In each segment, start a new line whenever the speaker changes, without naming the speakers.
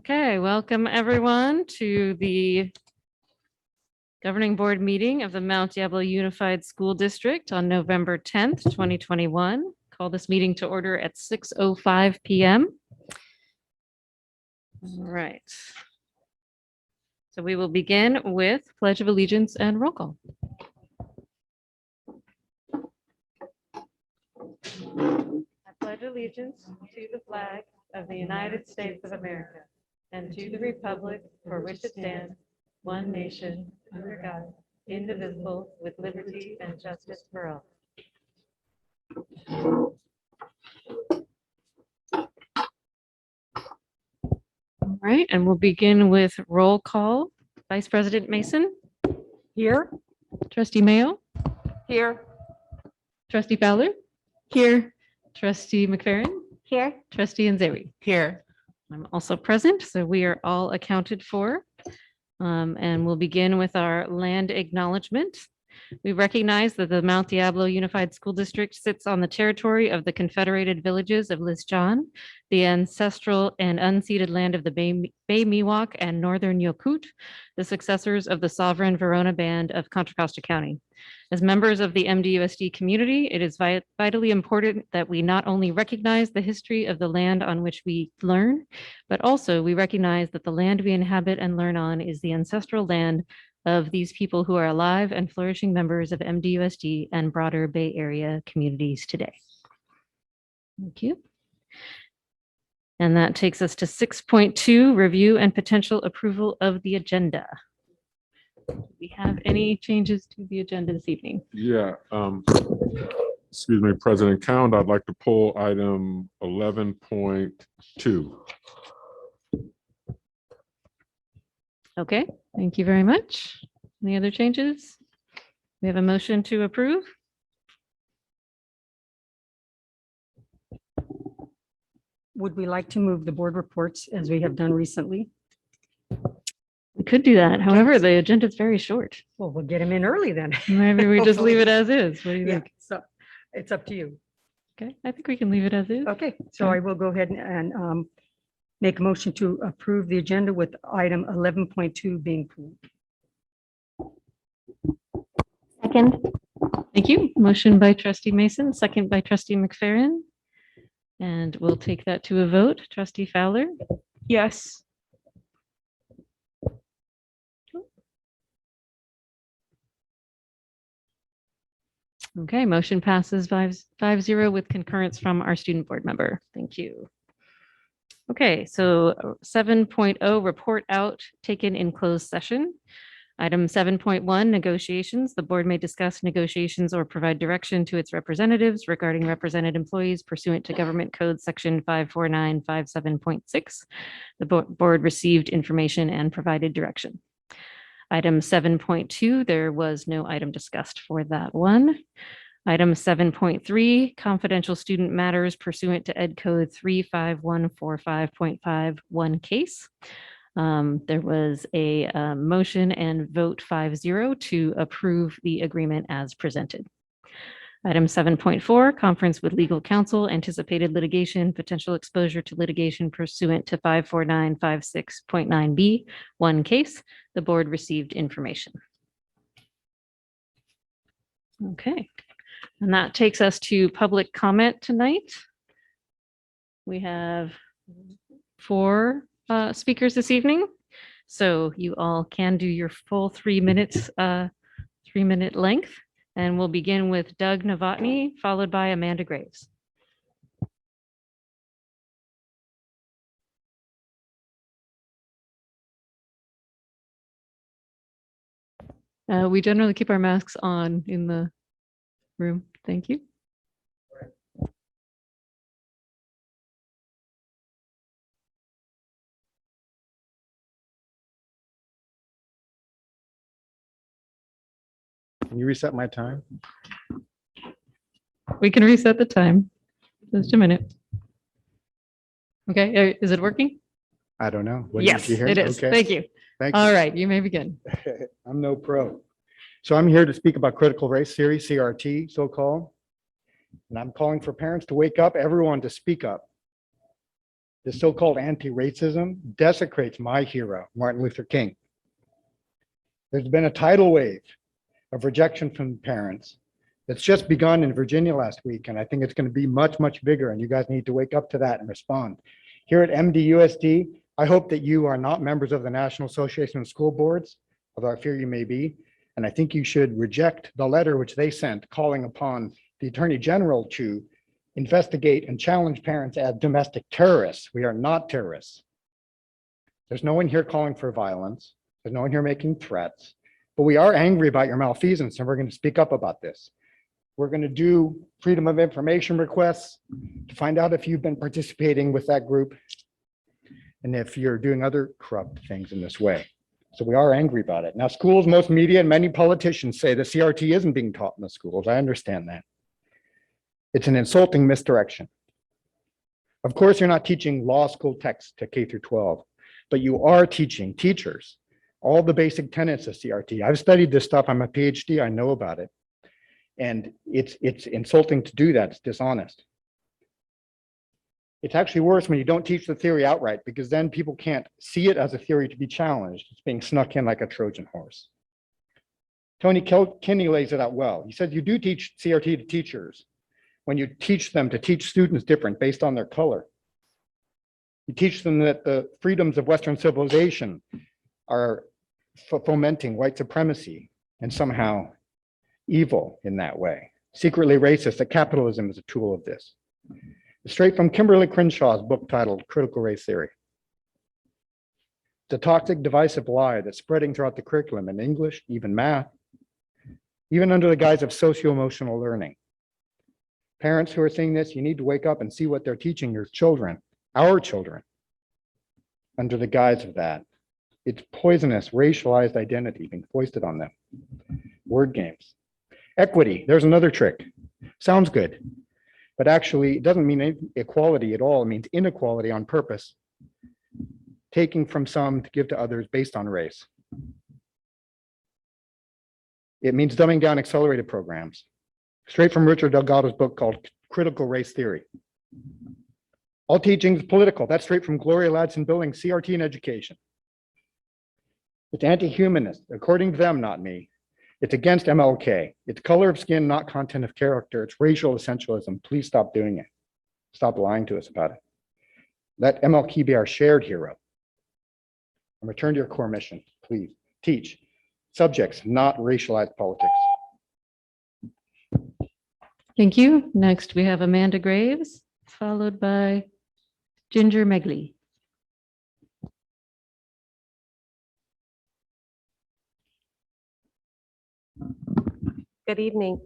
Okay, welcome everyone to the Governing Board meeting of the Mount Diablo Unified School District on November 10th, 2021. Call this meeting to order at 6:05 p.m. All right. So we will begin with Pledge of Allegiance and roll call. I pledge allegiance to the flag of the United States of America and to the republic for which it stands, one nation, under God, indivisible, with liberty and justice for all. All right, and we'll begin with roll call. Vice President Mason? Here. Trustee Mayo? Here. Trustee Fowler? Here. Trustee McFerrin? Here. Trustee Nzeri? Here. I'm also present, so we are all accounted for. And we'll begin with our land acknowledgement. We recognize that the Mount Diablo Unified School District sits on the territory of the Confederated Villages of Lisjan, the ancestral and unceded land of the Bay Miwok and Northern Yokut, the successors of the sovereign Verona Band of Contra Costa County. As members of the MDUSD community, it is vitally important that we not only recognize the history of the land on which we learn, but also we recognize that the land we inhabit and learn on is the ancestral land of these people who are alive and flourishing members of MDUSD and broader Bay Area communities today. Thank you. And that takes us to 6.2, review and potential approval of the agenda. Do we have any changes to the agenda this evening?
Yeah. Excuse me, President Count, I'd like to pull item 11.2.
Okay, thank you very much. Any other changes? We have a motion to approve.
Would we like to move the board reports as we have done recently?
We could do that. However, the agenda is very short.
Well, we'll get them in early then.
Maybe we just leave it as is. What do you
Yeah,
think?
so it's up to you.
Okay, I think we can leave it as is.
Okay, so I will go ahead and make a motion to approve the agenda with item 11.2 being pulled.
Second.
Thank you. Motion by Trustee Mason, second by Trustee McFerrin. And we'll take that to a vote. Trustee Fowler?
Yes.
Okay, motion passes 5-0 with concurrence from our student board member. Thank you. Okay, so 7.0 report out taken in closed session. Item 7.1 negotiations. The board may discuss negotiations or provide direction to its representatives regarding represented employees pursuant to Government Code Section 54957.6. The board received information and provided direction. Item 7.2, there was no item discussed for that one. Item 7.3, confidential student matters pursuant to Ed Code 35145.51 case. There was a motion and vote 5-0 to approve the agreement as presented. Item 7.4, conference with legal counsel, anticipated litigation, potential exposure to litigation pursuant to 54956.9B, one case. The board received information. Okay, and that takes us to public comment tonight. We have 4 speakers this evening, so you all can do your full 3 minutes, 3-minute length. And we'll begin with Doug Novotny, followed by Amanda Graves. We generally keep our masks on in the room. Thank you.
Can you reset my time?
We can reset the time. Just a minute. Okay, is it working?
I don't know.
Yes,
Did you hear?
it is.
Okay.
Thank you.
Thank you.
All right, you may begin.
I'm no pro. So I'm here to speak about critical race theory, CRT, so-called. And I'm calling for parents to wake up, everyone to speak up. this so-called anti-racism desecrates my hero, Martin Luther King. There's been a tidal wave of rejection from parents that's just begun in Virginia last week, and I think it's going to be much, much bigger, and you guys need to wake up to that and respond. Here at MDUSD, I hope that you are not members of the National Association of School Boards, although I fear you may be, and I think you should reject the letter which they sent calling upon the Attorney General to investigate and challenge parents as domestic terrorists. We are not terrorists. There's no one here calling for violence. There's no one here making threats, but we are angry about your malfeasance, and we're going to speak up about this. We're going to do freedom of information requests to find out if you've been participating with that group and if you're doing other corrupt things in this way. So we are angry about it. Now, schools, most media, and many politicians say the CRT isn't being taught in the schools. I understand that. It's an insulting misdirection. Of course, you're not teaching law school texts to K through 12, but you are teaching teachers all the basic tenets of CRT. I've studied this stuff. I'm a PhD. I know about it. And it's insulting to do that. It's dishonest. It's actually worse when you don't teach the theory outright, because then people can't see it as a theory to be challenged. It's being snuck in like a Trojan horse. Tony Kinney lays it out well. He says you do teach CRT to teachers when you teach them to teach students different based on their color. You teach them that the freedoms of Western civilization are fomenting white supremacy and somehow evil in that way. Secretly racist, that capitalism is a tool of this. Straight from Kimberly Crenshaw's book titled Critical Race Theory. It's a toxic, divisive lie that's spreading throughout the curriculum in English, even math, even under the guise of socio-emotional learning. Parents who are seeing this, you need to wake up and see what they're teaching your children, our children, under the guise of that. It's poisonous, racialized identity being foisted on them. Word games. Equity, there's another trick. Sounds good, but actually it doesn't mean equality at all. It means inequality on purpose, taking from some to give to others based on race. It means dumbing down accelerated programs, straight from Richard Delgado's book called Critical Race Theory. All teaching is political. That's straight from Gloria Ladson-Billings' CRT in Education. It's anti-humanist, according to them, not me. It's against MLK. It's color of skin, not content of character. It's racial essentialism. Please stop doing it. Stop lying to us about it. Let MLK be our shared hero. And return to your core mission, please. Teach subjects, not racialized politics.
Thank you. Next, we have Amanda Graves, followed by Ginger Megley.
Good evening.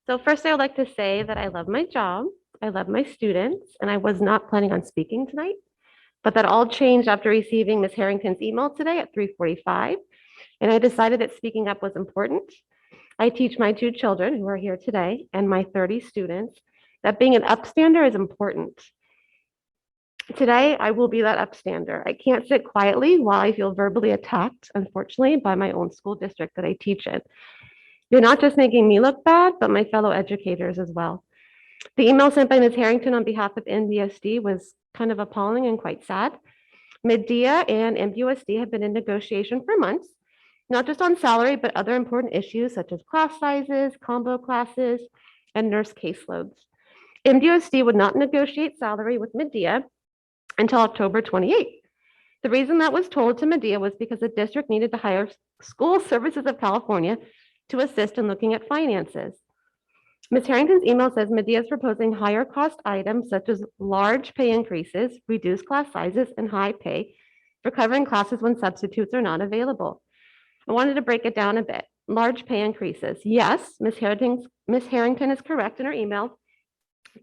So first, I would like to say that I love my job, I love my students, and I was not planning on speaking tonight, but that all changed after receiving Ms. Harrington's email today at 3:45, and I decided that speaking up was important. I teach my 2 children who are here today and my 30 students that being an upstander is important. Today, I will be that upstander. I can't sit quietly while I feel verbally attacked, unfortunately, by my own school district that I teach in. You're not just making me look bad, but my fellow educators as well. The email sent by Ms. Harrington on behalf of NBSD was kind of appalling and quite sad. MIDIA and MBUSD have been in negotiation for months, not just on salary, but other important issues such as class sizes, combo classes, and nurse caseloads. MBUSD would not negotiate salary with MIDIA until October 28th. The reason that was told to MIDIA was because the district needed to hire School Services of California to assist in looking at finances. Ms. Harrington's email says MIDIA is proposing higher cost items such as large pay increases, reduced class sizes, and high pay for covering classes when substitutes are not available. I wanted to break it down a bit. Large pay increases. Yes, Ms. Harrington is correct in her email.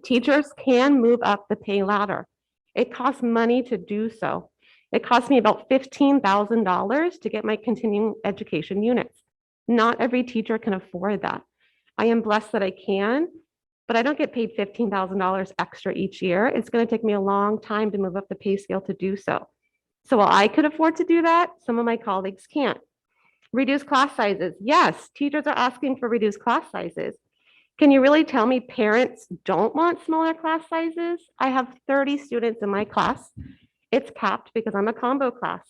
Teachers can move up the pay ladder. It costs money to do so. It cost me about $15,000 to get my continuing education units. Not every teacher can afford that. I am blessed that I can, but I don't get paid $15,000 extra each year. It's going to take me a long time to move up the pay scale to do so. So while I could afford to do that, some of my colleagues can't. Reduce class sizes. Yes, teachers are asking for reduced class sizes. Can you really tell me parents don't want smaller class sizes? I have 30 students in my class. It's capped because I'm a combo class.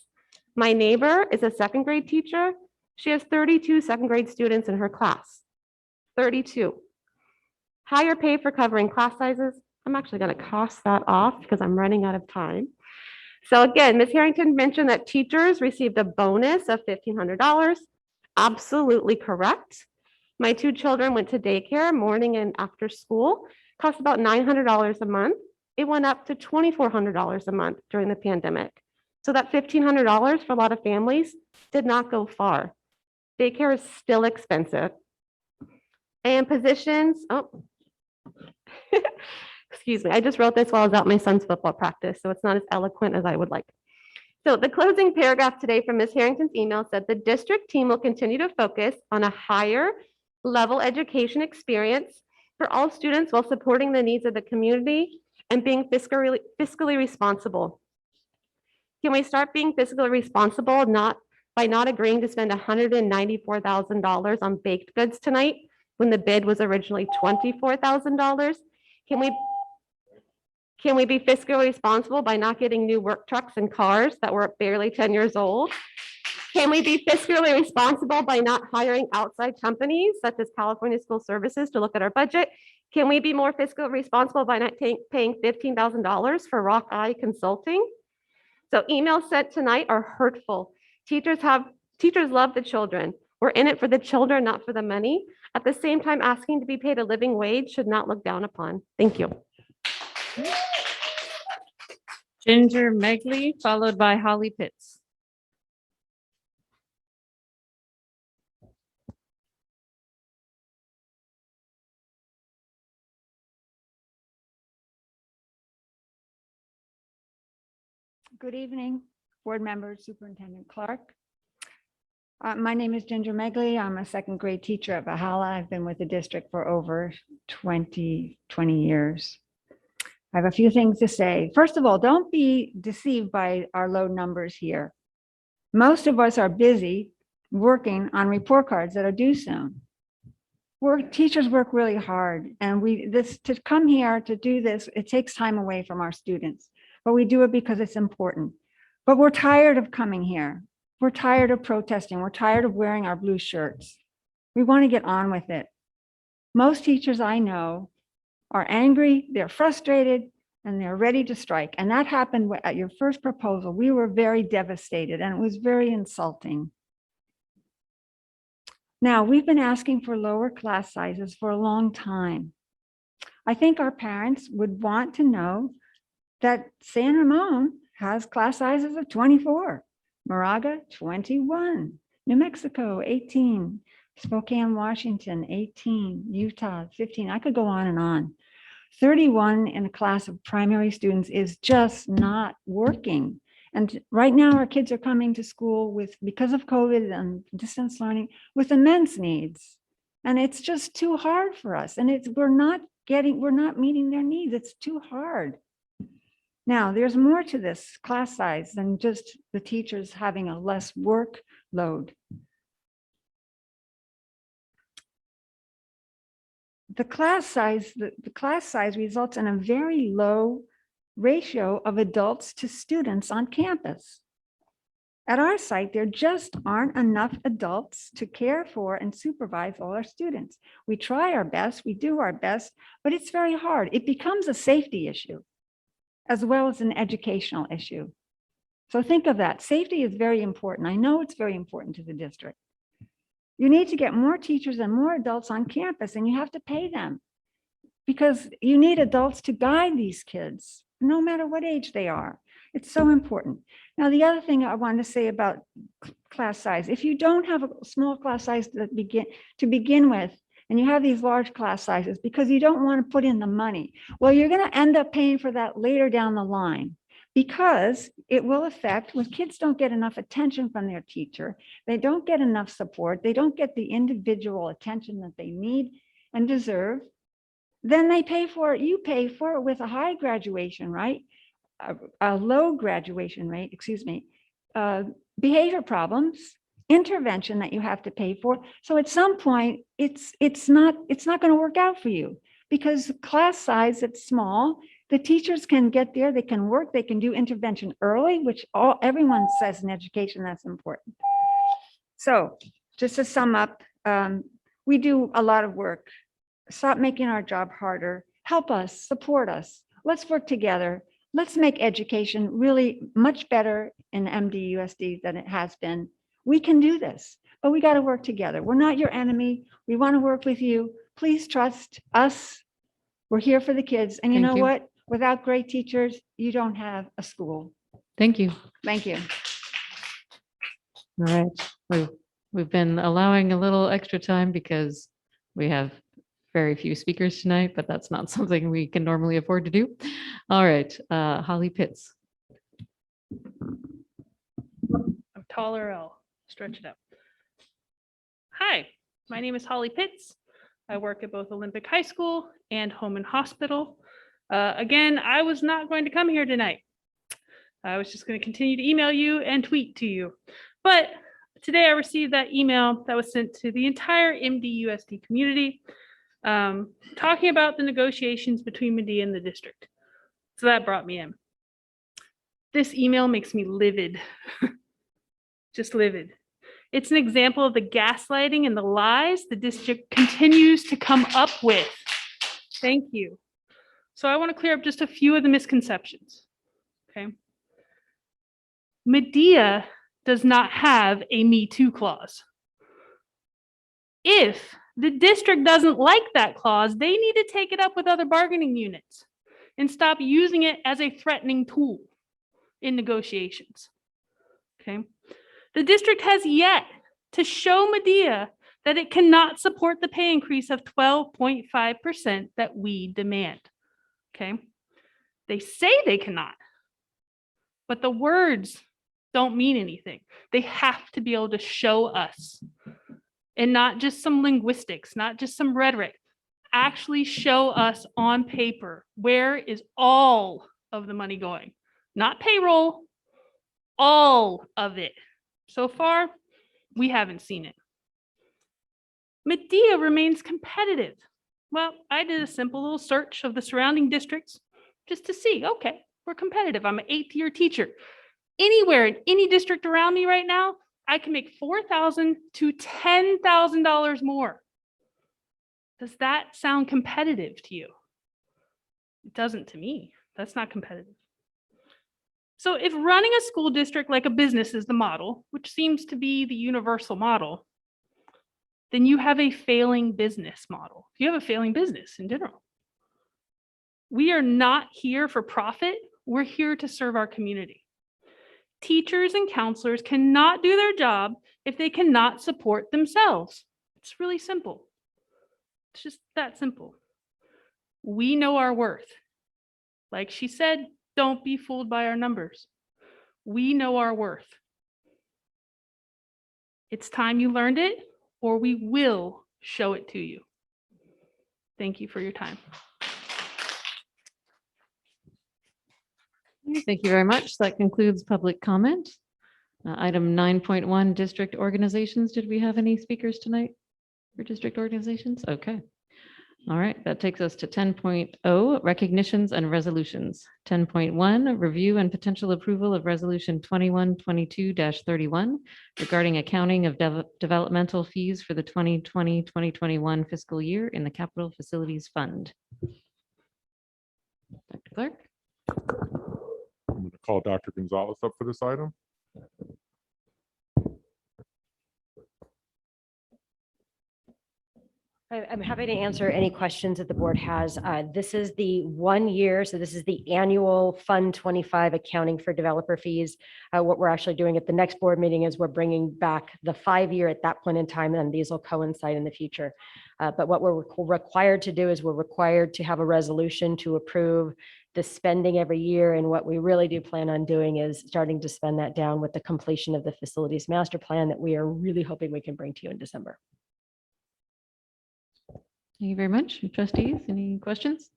My neighbor is a second grade teacher. She has 32 second grade students in her class. 32. Higher pay for covering class sizes. I'm actually going to cross that off because I'm running out of time. So again, Ms. Harrington mentioned that teachers received a bonus of $1,500. Absolutely correct. My 2 children went to daycare morning and after school, cost about $900 a month. It went up to $2,400 a month during the pandemic. So that $1,500 for a lot of families did not go far. Daycare is still expensive. And positions, excuse me, I just wrote this while I was at my son's football practice, so it's not as eloquent as I would like. So the closing paragraph today from Ms. Harrington's email said the district team will continue to focus on a higher level education experience for all students while supporting the needs of the community and being fiscally responsible. Can we start being fiscally responsible by not agreeing to spend $194,000 on baked goods tonight when the bid was originally $24,000? Can we be fiscally responsible by not getting new work trucks and cars that were barely 10 years old? Can we be fiscally responsible by not hiring outside companies such as California School Services to look at our budget? Can we be more fiscally responsible by not paying $15,000 for Rock Eye Consulting? So emails sent tonight are hurtful. Teachers love the children. We're in it for the children, not for the money. At the same time, asking to be paid a living wage should not look down upon. Thank you.
Ginger Megley, followed by Holly Pitts.
Good evening, board members, Superintendent Clark. My name is Ginger Megley. I'm a second grade teacher at Valhalla. I've been with the district for over 20 years. I have a few things to say. First of all, don't be deceived by our low numbers here. Most of us are busy working on report cards that are due soon. Teachers work really hard, and to come here to do this, it takes time away from our students, but we do it because it's important. But we're tired of coming here. We're tired of protesting. We're tired of wearing our blue shirts. We want to get on with it. Most teachers I know are angry, they're frustrated, and they're ready to strike. And that happened at your first proposal. We were very devastated, and it was very insulting. Now, we've been asking for lower class sizes for a long time. I think our parents would want to know that San Ramon has class sizes of 24, Moraga 21, New Mexico 18, Spokane, Washington 18, Utah 15. I could go on and on. 31 in a class of primary students is just not working. And right now our kids are coming to school because of COVID and distance learning, with immense needs. And it's just too hard for us. And we're not meeting their needs. It's too hard. Now, there's more to this class size than just the teachers having a less workload. The class size results in a very low ratio of adults to students on campus. At our site, there just aren't enough adults to care for and supervise all our students. We try our best, we do our best, but it's very hard. It becomes a safety issue as well as an educational issue. So think of that. Safety is very important. I know it's very important to the district. You need to get more teachers and more adults on campus, and you have to pay them because you need adults to guide these kids, no matter what age they are. It's so important. Now, the other thing I want to say about class size, if you don't have a small class size to begin with, and you have these large class sizes because you don't want to put in the money, well, you're going to end up paying for that later down the line, because it will affect when kids don't get enough attention from their teacher, they don't get enough support, they don't get the individual attention that they need and deserve, then they pay for it. You pay for it with a high graduation rate, a low graduation rate, excuse me, behavior problems, intervention that you have to pay for. So at some point, it's not going to work out for you because the class size, it's small. The teachers can get there, they can work, they can do intervention early, which everyone says in education, that's important. So just to sum up, we do a lot of work. Stop making our job harder. Help us, support us. Let's work together. Let's make education really much better in MDUSD than it has been. We can do this, but we got to work together. We're not your enemy. We want to work with you. Please trust us. We're here for the kids. And you
Thank
know
you.
what? Without great teachers, you don't have a school.
Thank you.
Thank you.
All right. We've been allowing a little extra time because we have very few speakers tonight, but that's not something we can normally afford to do. All right, Holly Pitts.
I'm taller, I'll stretch it up. Hi, my name is Holly Pitts. I work at both Olympic High School and Holman Hospital. Again, I was not going to come here tonight. I was just going to continue to email you and tweet to you. But today I received that email that was sent to the entire MDUSD community talking about the negotiations between Medea and the district. So that brought me in. This email makes me livid, just livid. It's an example of the gaslighting and the lies the district continues to come up with. Thank you. So I want to clear up just a few of the misconceptions, okay? Medea does not have a Me Too clause. If the district doesn't like that clause, they need to take it up with other bargaining units and stop using it as a threatening tool in negotiations, okay? The district has yet to show Medea that it cannot support the pay increase of 12.5% that we demand, okay? They say they cannot, but the words don't mean anything. They have to be able to show us, and not just some linguistics, not just some rhetoric. Actually show us on paper, where is all of the money going? Not payroll, all of it. So far, we haven't seen it. Medea remains competitive. Well, I did a simple little search of the surrounding districts just to see, okay, we're competitive. I'm an 8th year teacher. Anywhere in any district around me right now, I can make $4,000 to $10,000 more. Does that sound competitive to you? It doesn't to me. That's not competitive. So if running a school district like a business is the model, which seems to be the universal model, then you have a failing business model. You have a failing business in general. We are not here for profit. We're here to serve our community. Teachers and counselors cannot do their job if they cannot support themselves. It's really simple. It's just that simple. We know our worth. Like she said, don't be fooled by our numbers. We know our worth. It's time you learned it, or we will show it to you. Thank you for your time.
Thank you very much. That concludes public comment. Item 9.1, district organizations. Did we have any speakers tonight for district organizations? Okay. All right, that takes us to 10.0, recognitions and resolutions. 10.1, review and potential approval of resolution 2122-31 regarding accounting of developmental fees for the 2020-2021 fiscal year in the Capital Facilities Fund. Dr. Clark.
I'm going to call Dr. Gonzalez up for this item.
I'm happy to answer any questions that the board has. This is the 1 year, so this is the annual Fund 25 accounting for developer fees. What we're actually doing at the next board meeting is we're bringing back the 5-year at that point in time, and these will coincide in the future. But what we're required to do is we're required to have a resolution to approve the spending every year. And what we really do plan on doing is starting to spend that down with the completion of the facilities master plan that we are really hoping we can bring to you in December.
Thank you very much. Trustees, any questions?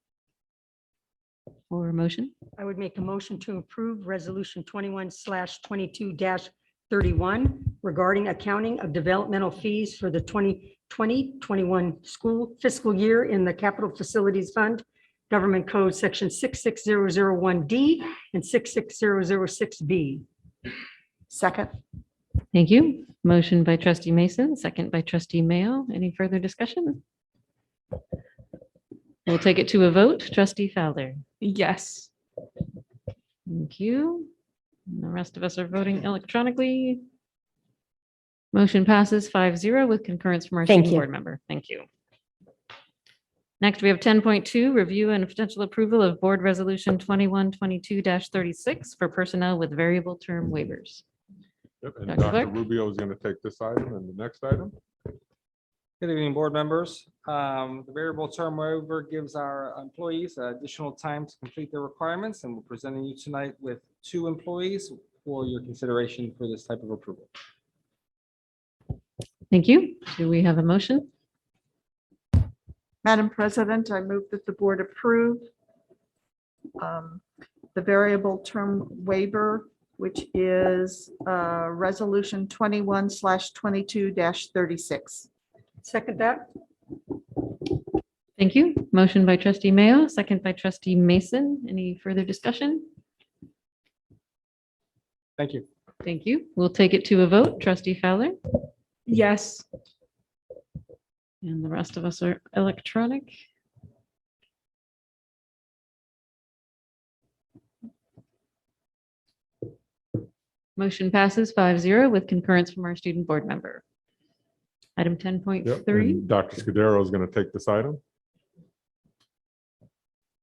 Or a motion?
I would make a motion to approve resolution 21/22-31 regarding accounting of developmental fees for the 2020-21 school fiscal year in the Capital Facilities Fund, Government Code Section 66001D and 66006B.
Second.
Thank you. Motion by trustee Mason, second by trustee Mayo. Any further discussion? We'll take it to a vote. Trustee Fowler.
Yes.
Thank you. And the rest of us are voting electronically. Motion passes 5-0 with concurrence from our
Thank
student
you.
board member. Thank you. Next, we have 10.2, review and potential approval of Board Resolution 2122-36 for personnel with variable term waivers.
Yep, and
Dr.
Dr.
Clark?
Rubio is going to take this item and the next item.
Good evening, board members. The variable term waiver gives our employees additional time to complete their requirements, and we're presenting you tonight with 2 employees for your consideration for this type of approval.
Thank you. Do we have a motion?
Madam President, I move that the board approve the variable term waiver, which is Resolution 21/22-36.
Second that?
Thank you. Motion by trustee Mayo, second by trustee Mason. Any further discussion?
Thank you.
Thank you. We'll take it to a vote. Trustee Fowler?
Yes.
And the rest of us are electronic. Motion passes 5-0 with concurrence from our student board member. Item
Yep,
10.3,
and Dr. Scudero is going to take this item.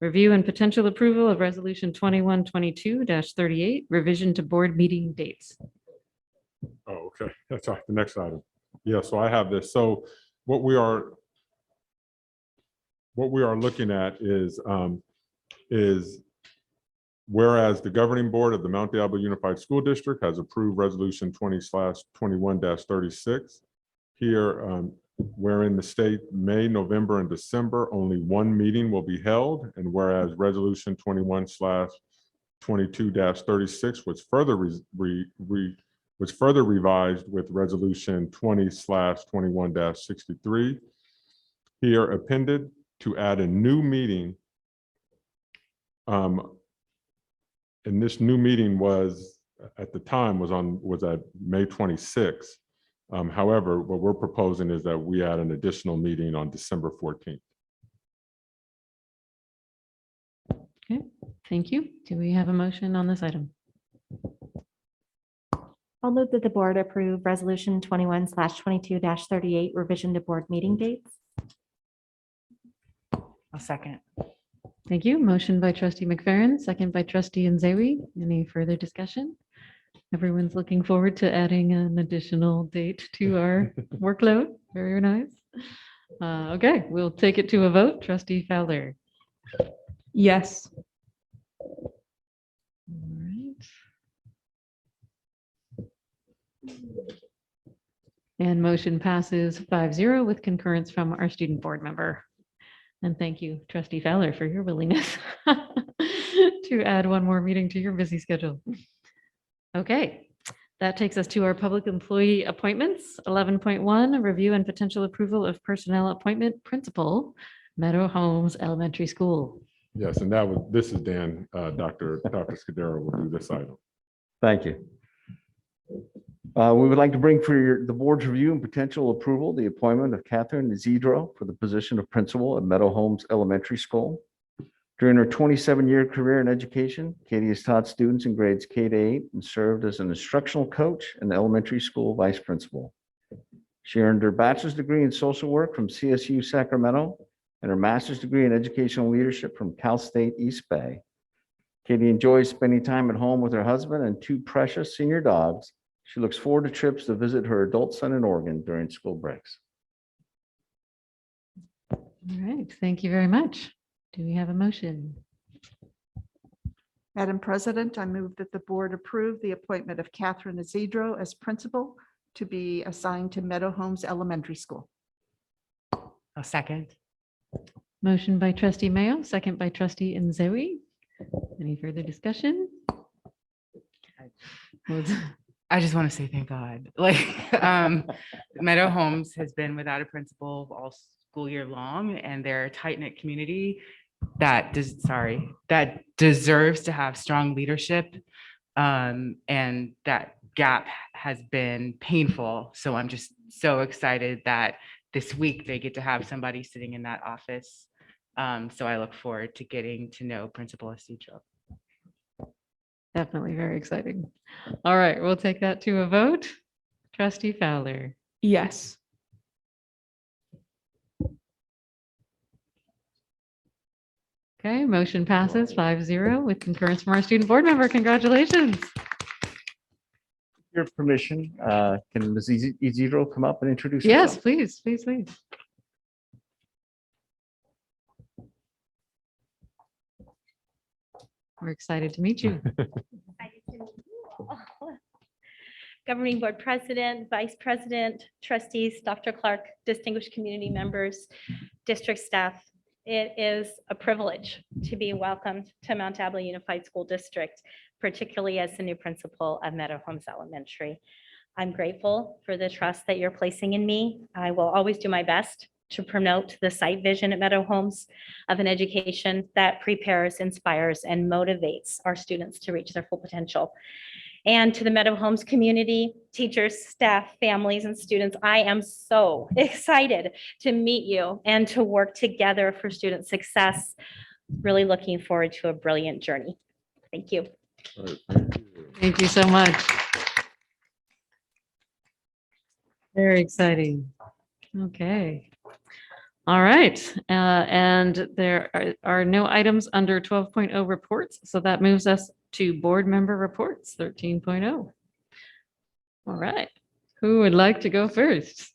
review and potential approval of resolution 2122-38, revision to board meeting dates.
Oh, okay. That's all right. The next item. Yeah, so I have this. So what we are looking at is whereas the governing board of the Mount Diablo Unified School District has approved resolution 20/21-36. Here, wherein the state, May, November, and December, only one meeting will be held. And whereas resolution 21/22-36 was further revised with resolution 20/21-63. Here appended to add a new meeting. And this new meeting was, at the time, was at May 26th. However, what we're proposing is that we add an additional meeting on December 14th.
Okay, thank you. Do we have a motion on this item?
I'll move that the board approve resolution 21/22-38 revision to board meeting dates.
A second.
Thank you. Motion by trustee McFerrin, second by trustee Nzewi. Any further discussion? Everyone's looking forward to adding an additional date to our workload. Very nice. Okay, we'll take it to a vote. Trustee Fowler.
Yes.
All right. And motion passes 5-0 with concurrence from our student board member. And thank you, trustee Fowler, for your willingness to add one more meeting to your busy schedule. Okay, that takes us to our public employee appointments. 11.1, review and potential approval of personnel appointment principal, Meadow Homes Elementary School.
Yes, and this is Dan. Dr. Scudero will do this item.
Thank you. We would like to bring for the board's review and potential approval, the appointment of Catherine Isidro for the position of principal at Meadow Homes Elementary School. During her 27-year career in education, Katie has taught students in grades K to 8 and served as an instructional coach and the elementary school vice principal. She earned her bachelor's degree in social work from CSU Sacramento and her master's degree in educational leadership from Cal State East Bay. Katie enjoys spending time at home with her husband and 2 precious senior dogs. She looks forward to trips to visit her adult son in Oregon during school breaks.
All right, thank you very much. Do we have a motion?
Madam President, I move that the board approve the appointment of Catherine Isidro as principal to be assigned to Meadow Homes Elementary School.
A second.
Motion by trustee Mayo, second by trustee Nzewi. Any further discussion?
I just want to say thank God. Like, Meadow Homes has been without a principal all school year long, and they're a tight-knit community that deserves to have strong leadership. And that gap has been painful. So I'm just so excited that this week they get to have somebody sitting in that office. So I look forward to getting to know Principal Isidro.
Definitely very exciting. All right, we'll take that to a vote. Trustee Fowler.
Yes.
Okay, motion passes 5-0 with concurrence from our student board member. Congratulations.
Your permission, can Ms. Isidro come up and introduce
Yes,
herself?
please, please, please. We're excited to meet you.
Governing Board President, Vice President, trustees, Dr. Clark, distinguished community members, district staff. It is a privilege to be welcomed to Mount Abilene Unified School District, particularly as the new principal of Meadow Homes Elementary. I'm grateful for the trust that you're placing in me. I will always do my best to promote the site vision at Meadow Homes of an education that prepares, inspires, and motivates our students to reach their full potential. And to the Meadow Homes community, teachers, staff, families, and students, I am so excited to meet you and to work together for student success. Really looking forward to a brilliant journey. Thank you.
All right, thank you.
Thank you so much. Very exciting. Okay. All right. And there are no items under 12.0 reports. So that moves us to board member reports 13.0. All right. Who would like to go first?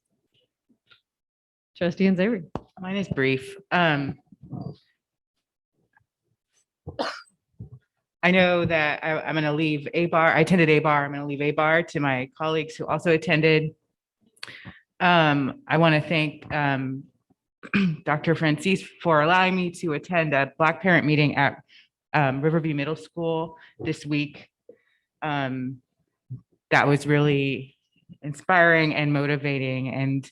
Trustee Nzeri.
Mine is brief. I know that I'm going to leave ABAR. I attended ABAR. I'm going to leave ABAR to my colleagues who also attended. I want to thank Dr. Francis for allowing me to attend a Black parent meeting at Riverview Middle School this week. That was really inspiring and motivating, and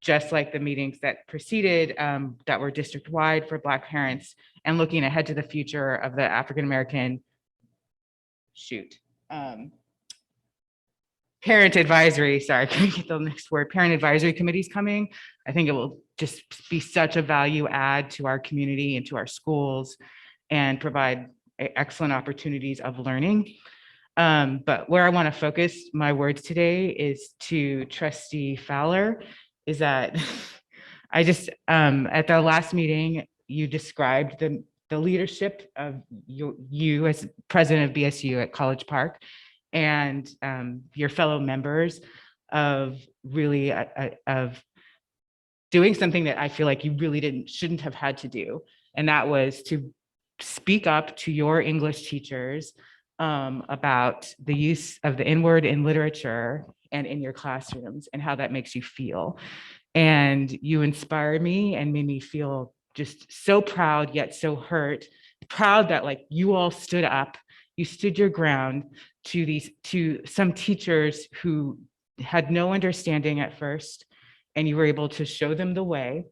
just like the meetings that preceded that were district-wide for Black parents, and looking ahead to the future of the African-American parent advisory, sorry, I couldn't get the next word, parent advisory committees coming. I think it will just be such a value add to our community and to our schools and provide excellent opportunities of learning. But where I want to focus my words today is to Trustee Fowler, is that I just, at the last meeting, you described the leadership of you as president of BSU at College Park, and your fellow members of really of doing something that I feel like you really shouldn't have had to do. And that was to speak up to your English teachers about the use of the N-word in literature and in your classrooms and how that makes you feel. And you inspired me and made me feel just so proud, yet so hurt, proud that like you all stood up, you stood your ground to some teachers who had no understanding at first, and you were able to show them the way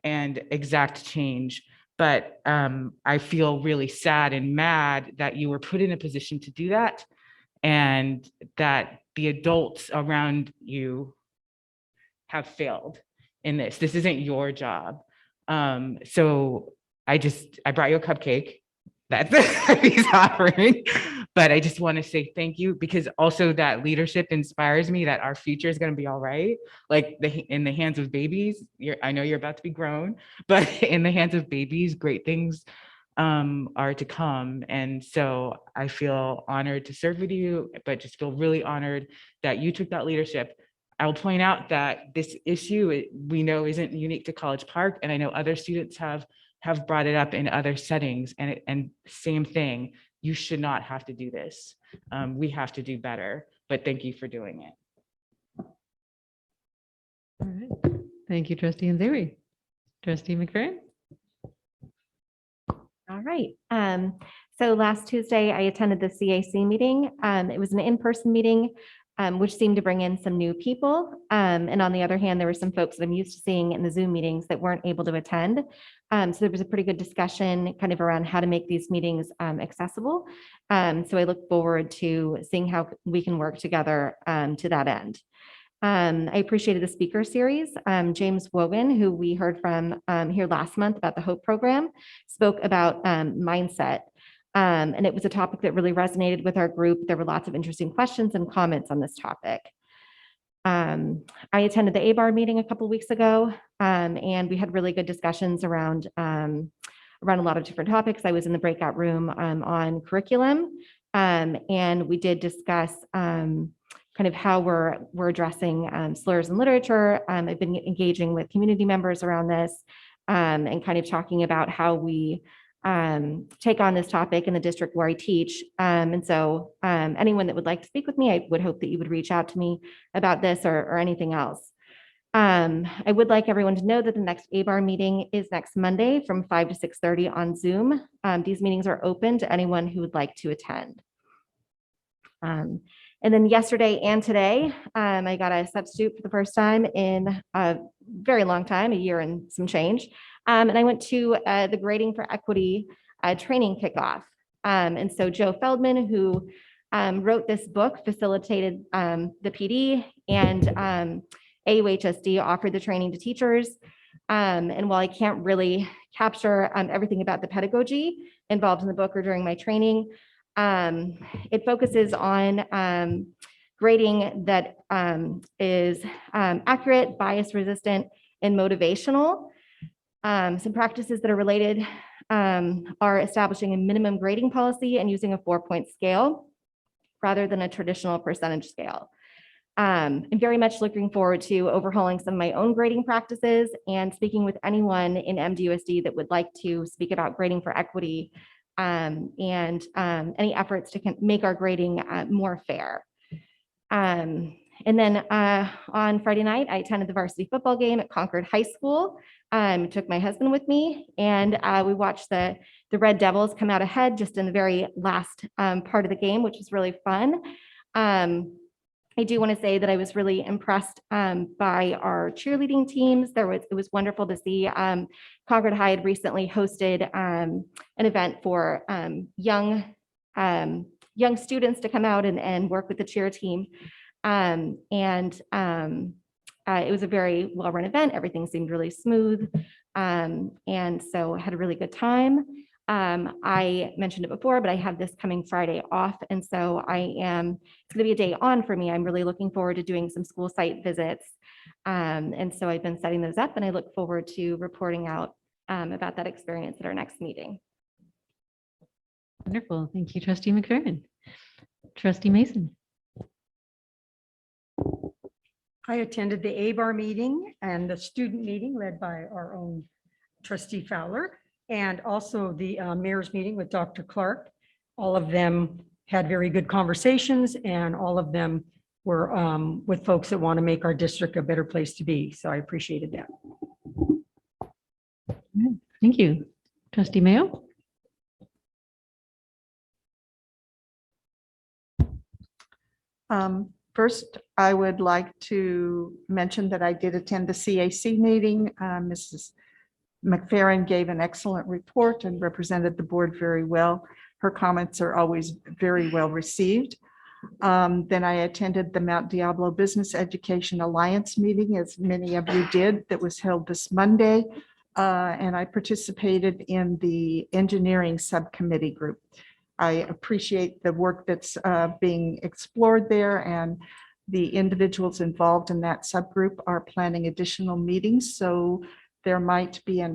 and exact change. But I feel really sad and mad that you were put in a position to do that, and that the adults around you have failed in this. This isn't your job. So I brought you a cupcake. That's he's offering. But I just want to say thank you, because also that leadership inspires me that our future is going to be all right. Like in the hands of babies, I know you're about to be grown, but in the hands of babies, great things are to come. And so I feel honored to serve with you, but just feel really honored that you took that leadership. I will point out that this issue we know isn't unique to College Park, and I know other students have brought it up in other settings, and same thing. You should not have to do this. We have to do better, but thank you for doing it.
All right. Thank you, Trustee Nzeri. Trustee McFerrin.
All right. So last Tuesday, I attended the CAC meeting. It was an in-person meeting. which seemed to bring in some new people. And on the other hand, there were some folks that I'm used to seeing in the Zoom meetings that weren't able to attend. So there was a pretty good discussion kind of around how to make these meetings accessible. So I look forward to seeing how we can work together to that end. I appreciated the speaker series. James Wogan, who we heard from here last month about the HOPE program, spoke about mindset. And it was a topic that really resonated with our group. There were lots of interesting questions and comments on this topic. I attended the ABAR meeting a couple weeks ago, and we had really good discussions around a lot of different topics. I was in the breakout room on curriculum, and we did discuss kind of how we're addressing slurs in literature. I've been engaging with community members around this, and kind of talking about how we take on this topic in the district where I teach. And so anyone that would like to speak with me, I would hope that you would reach out to me about this or anything else. I would like everyone to know that the next ABAR meeting is next Monday from 5 to 6:30 on Zoom. These meetings are open to anyone who would like to attend. And then yesterday and today, I got a substitute for the first time in a very long time, a year and some change. And I went to the Grading for Equity training kickoff. And so Joe Feldman, who wrote this book, facilitated the PD, and AUHSD offered the training to teachers. And while I can't really capture everything about the pedagogy involved in the book or during my training, it focuses on grading that is accurate, bias resistant, and motivational. Some practices that are related are establishing a minimum grading policy and using a 4-point scale rather than a traditional percentage scale. I'm very much looking forward to overhauling some of my own grading practices and speaking with anyone in MDUSD that would like to speak about grading for equity and any efforts to make our grading more fair. And then on Friday night, I attended the varsity football game at Concord High School. Took my husband with me, and we watched the Red Devils come out ahead just in the very last part of the game, which was really fun. I do want to say that I was really impressed by our cheerleading teams. It was wonderful to see Concord High had recently hosted an event for young students to come out and work with the cheer team. It was a very well-run event. Everything seemed really smooth. And so I had a really good time. I mentioned it before, but I have this coming Friday off. And so it's going to be a day on for me. I'm really looking forward to doing some school site visits. And so I've been setting those up, and I look forward to reporting out about that experience at our next meeting.
Wonderful. Thank you, Trustee McFerrin. Trustee Mason.
I attended the ABAR meeting and the student meeting led by our own Trustee Fowler, and also the mayor's meeting with Dr. Clark. All of them had very good conversations, and all of them were with folks that want to make our district a better place to be. So I appreciated that.
Thank you. Trustee Mayo.
First, I would like to mention that I did attend the CAC meeting. Mrs. McFerrin gave an excellent report and represented the board very well. Her comments are always very well received. Then I attended the Mount Diablo Business Education Alliance meeting, as many of you did, that was held this Monday. And I participated in the engineering subcommittee group. I appreciate the work that's being explored there, and the individuals involved in that subgroup are planning additional meetings. So there might be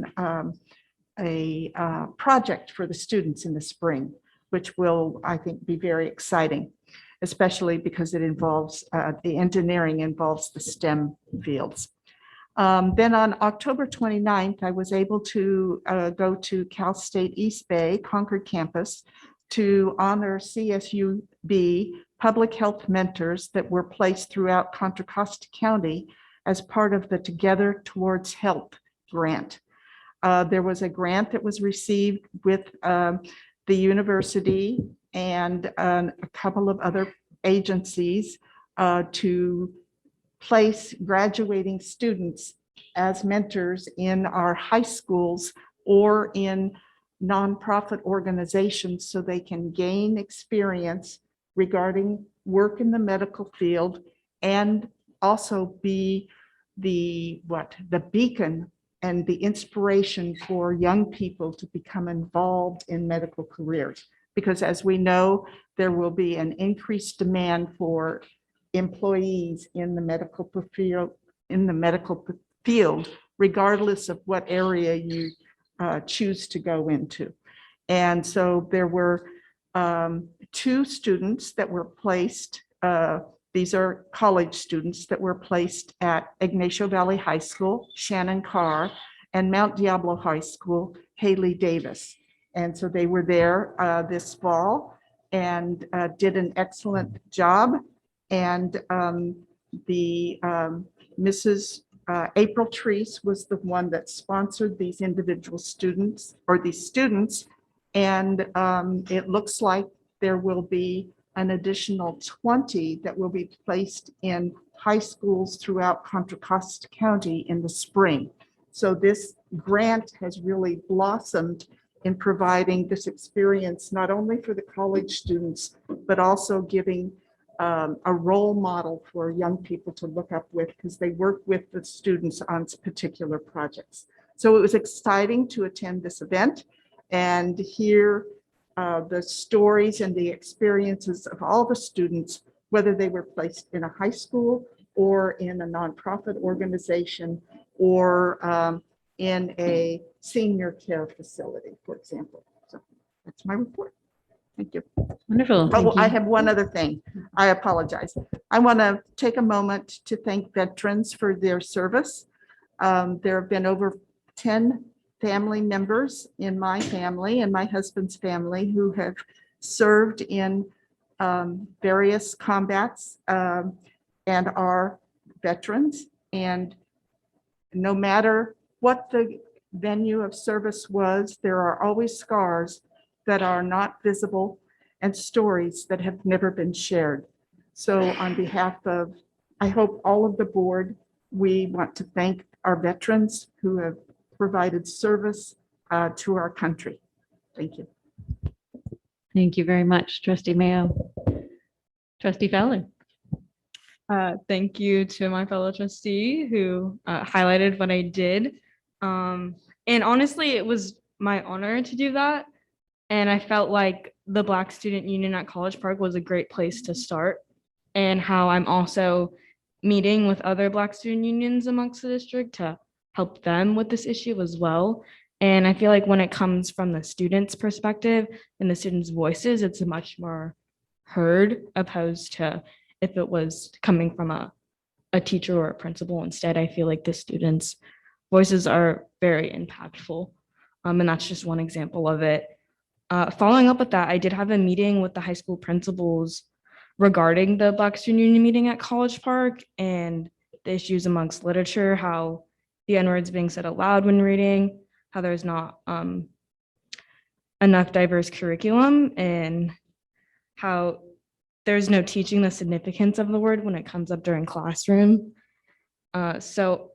a project for the students in the spring, which will, I think, be very exciting, especially because it involves, the engineering involves the STEM fields. Then on October 29th, I was able to go to Cal State East Bay Concord campus to honor CSUB public health mentors that were placed throughout Contra Costa County as part of the Together Towards Health grant. There was a grant that was received with the university and a couple of other agencies to place graduating students as mentors in our high schools or in nonprofit organizations so they can gain experience regarding work in the medical field and also be the beacon and the inspiration for young people to become involved in medical careers. Because as we know, there will be an increased demand for employees in the medical field, regardless of what area you choose to go into. And so there were 2 students that were placed. These are college students that were placed at Ignacio Valley High School, Shannon Carr, and Mount Diablo High School, Haley Davis. And so they were there this fall and did an excellent job. And Mrs. April Treese was the one that sponsored these individual students or these students. And it looks like there will be an additional 20 that will be placed in high schools throughout Contra Costa County in the spring. So this grant has really blossomed in providing this experience, not only for the college students, but also giving a role model for young people to look up with because they work with the students on particular projects. So it was exciting to attend this event and hear the stories and the experiences of all the students, whether they were placed in a high school or in a nonprofit organization or in a senior care facility, for example. So that's my report. Thank you.
Wonderful.
Oh,
Thank
I
you.
have one other thing. I apologize. I want to take a moment to thank veterans for their service. There have been over 10 family members in my family and my husband's family who have served in various combats and are veterans. And no matter what the venue of service was, there are always scars that are not visible and stories that have never been shared. So on behalf of, I hope all of the board, we want to thank our veterans who have provided service to our country. Thank you.
Thank you very much, Trustee Mayo. Trustee Fowler.
Thank you to my fellow trustee who highlighted what I did. And honestly, it was my honor to do that. And I felt like the Black Student Union at College Park was a great place to start, and how I'm also meeting with other Black student unions amongst the district to help them with this issue as well. And I feel like when it comes from the students' perspective and the students' voices, it's much more heard opposed to if it was coming from a teacher or a principal. Instead, I feel like the students' voices are very impactful. And that's just one example of it. Following up with that, I did have a meeting with the high school principals regarding the Black Student Union meeting at College Park and the issues amongst literature, how the N-word's being said aloud when reading, how there's not enough diverse curriculum, and how there's no teaching the significance of the word when it comes up during classroom. So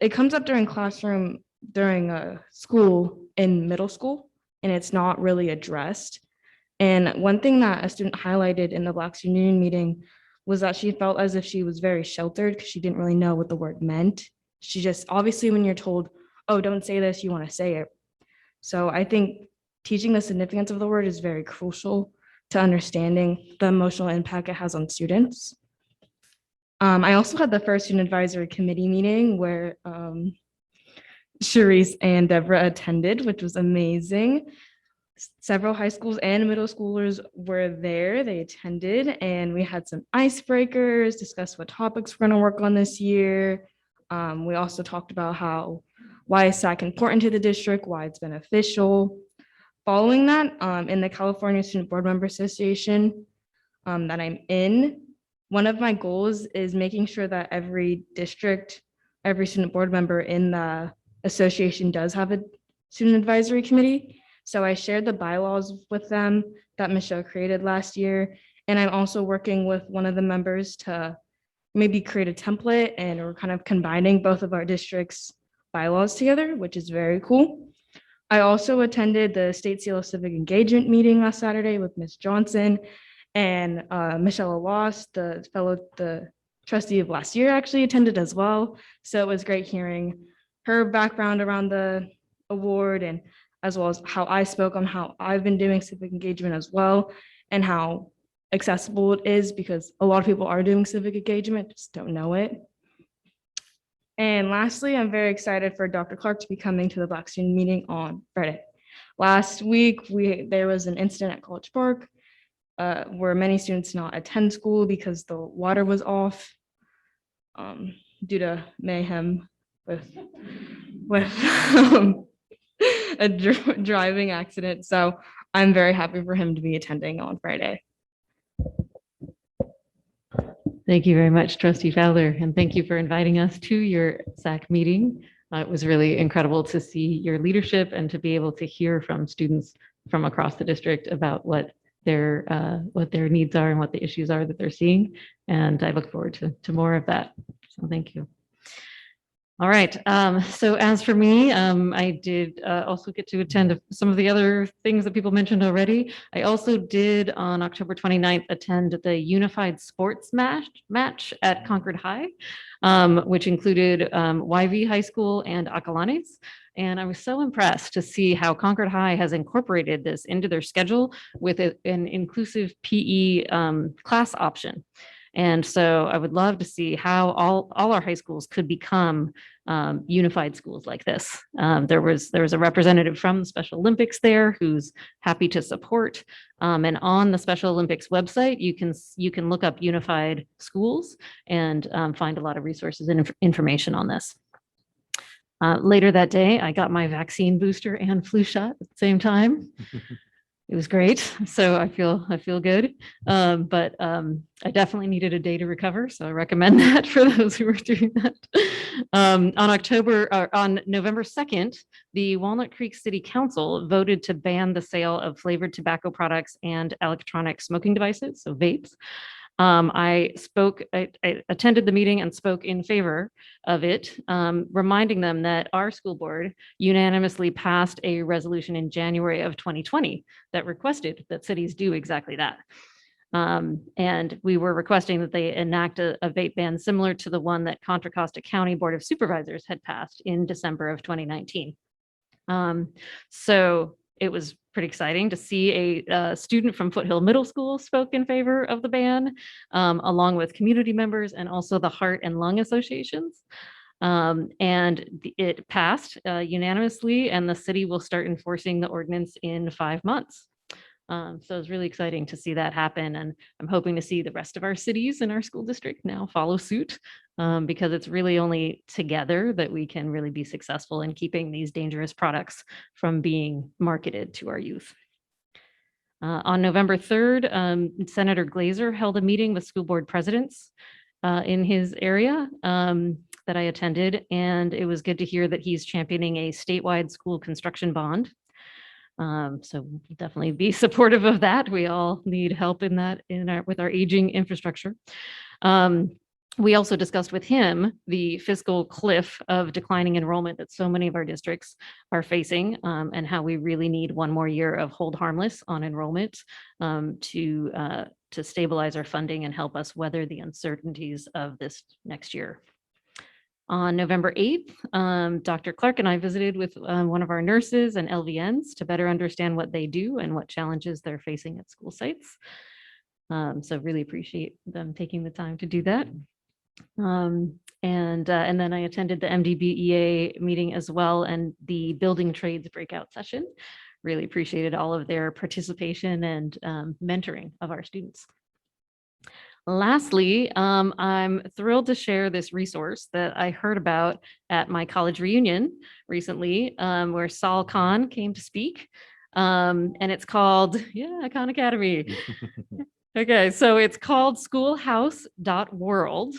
it comes up during classroom during school in middle school, and it's not really addressed. And one thing that a student highlighted in the Black Student Union meeting was that she felt as if she was very sheltered because she didn't really know what the word meant. She just, obviously when you're told, oh, don't say this, you want to say it. So I think teaching the significance of the word is very crucial to understanding the emotional impact it has on students. I also had the first student advisory committee meeting where Sharice and Deborah attended, which was amazing. Several high schools and middle schoolers were there. They attended, and we had some icebreakers, discussed what topics we're going to work on this year. We also talked about why is SAC important to the district, why it's beneficial. Following that, in the California Student Board Member Association that I'm in, one of my goals is making sure that every district, every student board member in the association does have a student advisory committee. So I shared the bylaws with them that Michelle created last year, And I'm also working with one of the members to maybe create a template, and we're kind of combining both of our districts' bylaws together, which is very cool. I also attended the State Seal of Civic Engagement meeting last Saturday with Ms. Johnson and Michelle Loss, the trustee of last year, actually attended as well. So it was great hearing her background around the award, and as well as how I spoke on how I've been doing civic engagement as well, and how accessible it is, because a lot of people are doing civic engagement, just don't know it. And lastly, I'm very excited for Dr. Clark to be coming to the Black Student meeting on Friday. Last week, there was an incident at College Park where many students did not attend school because the water was off due to mayhem with a driving accident. So I'm very happy for him to be attending on Friday.
Thank you very much, Trustee Fowler, and thank you for inviting us to your SAC meeting. It was really incredible to see your leadership and to be able to hear from students from across the district about what their needs are and what the issues are that they're seeing. And I look forward to more of that. So thank you. All right. So as for me, I did also get to attend some of the other things that people mentioned already. I also did on October 29th attend the Unified Sports match at Concord High, which included YV High School and Acalanes. And I was so impressed to see how Concord High has incorporated this into their schedule with an inclusive PE class option. And so I would love to see how all our high schools could become unified schools like this. There was a representative from the Special Olympics there who's happy to support. And on the Special Olympics website, you can look up unified schools and find a lot of resources and information on this. Later that day, I got my vaccine booster and flu shot at the same time. It was great. So I feel good. But I definitely needed a day to recover. So I recommend that for those who are doing that. On November 2nd, the Walnut Creek City Council voted to ban the sale of flavored tobacco products and electronic smoking devices, so vapes. I attended the meeting and spoke in favor of it, reminding them that our school board unanimously passed a resolution in January of 2020 that requested that cities do exactly that. And we were requesting that they enact a vape ban similar to the one that Contra Costa County Board of Supervisors had passed in December of 2019. So it was pretty exciting to see a student from Foothill Middle School spoke in favor of the ban, along with community members and also the Heart and Lung Associations. And it passed unanimously, and the city will start enforcing the ordinance in 5 months. So it's really exciting to see that happen. And I'm hoping to see the rest of our cities in our school district now follow suit, because it's really only together that we can really be successful in keeping these dangerous products from being marketed to our youth. On November 3rd, Senator Glazer held a meeting with school board presidents in his area that I attended, and it was good to hear that he's championing a statewide school construction bond. So we'll definitely be supportive of that. We all need help in that with our aging infrastructure. We also discussed with him the fiscal cliff of declining enrollment that so many of our districts are facing, and how we really need one more year of hold harmless on enrollment to stabilize our funding and help us weather the uncertainties of this next year. On November 8th, Dr. Clark and I visited with one of our nurses and LVNs to better understand what they do and what challenges they're facing at school sites. So really appreciate them taking the time to do that. And then I attended the MDBEA meeting as well, and the building trades breakout session. Really appreciated all of their participation and mentoring of our students. Lastly, I'm thrilled to share this resource that I heard about at my college reunion recently, where Saul Khan came to speak. And it's called, Khan Academy. Okay, so it's called schoolhouse.world.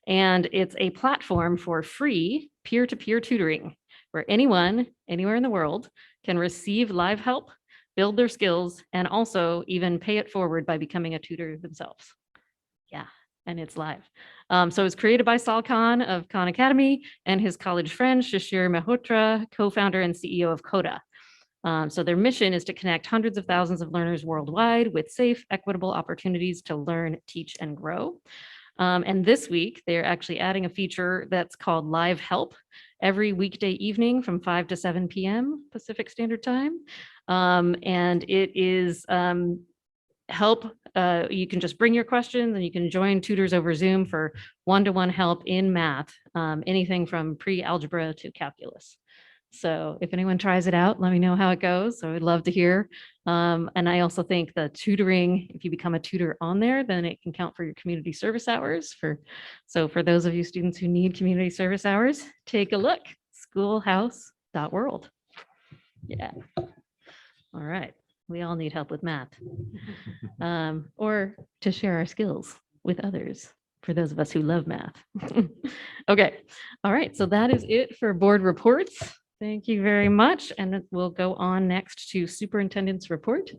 And it's a platform for free peer-to-peer tutoring where anyone, anywhere in the world can receive live help, build their skills, and also even pay it forward by becoming a tutor themselves. Yeah, and it's live. So it was created by Sal Khan of Khan Academy and his college friend Shishir Mehrotra, co-founder and CEO of Coda. So their mission is to connect hundreds of thousands of learners worldwide with safe, equitable opportunities to learn, teach, and grow. And this week, they're actually adding a feature that's called Live Help every weekday evening from 5 to 7 p.m. Pacific Standard Time. And it is help. You can just bring your questions and you can join tutors over Zoom for one-to-one help in math, anything from pre-algebra to calculus. So if anyone tries it out, let me know how it goes. So I'd love to hear. And I also think the tutoring, if you become a tutor on there, then it can count for your community service hours. So for those of you students who need community service hours, take a look, schoolhouse.world. Yeah. All right. We all need help with math or to share our skills with others. For those of us who love math. Okay. All right. So that is it for board reports. Thank you very much. And we'll go on next to superintendent's report.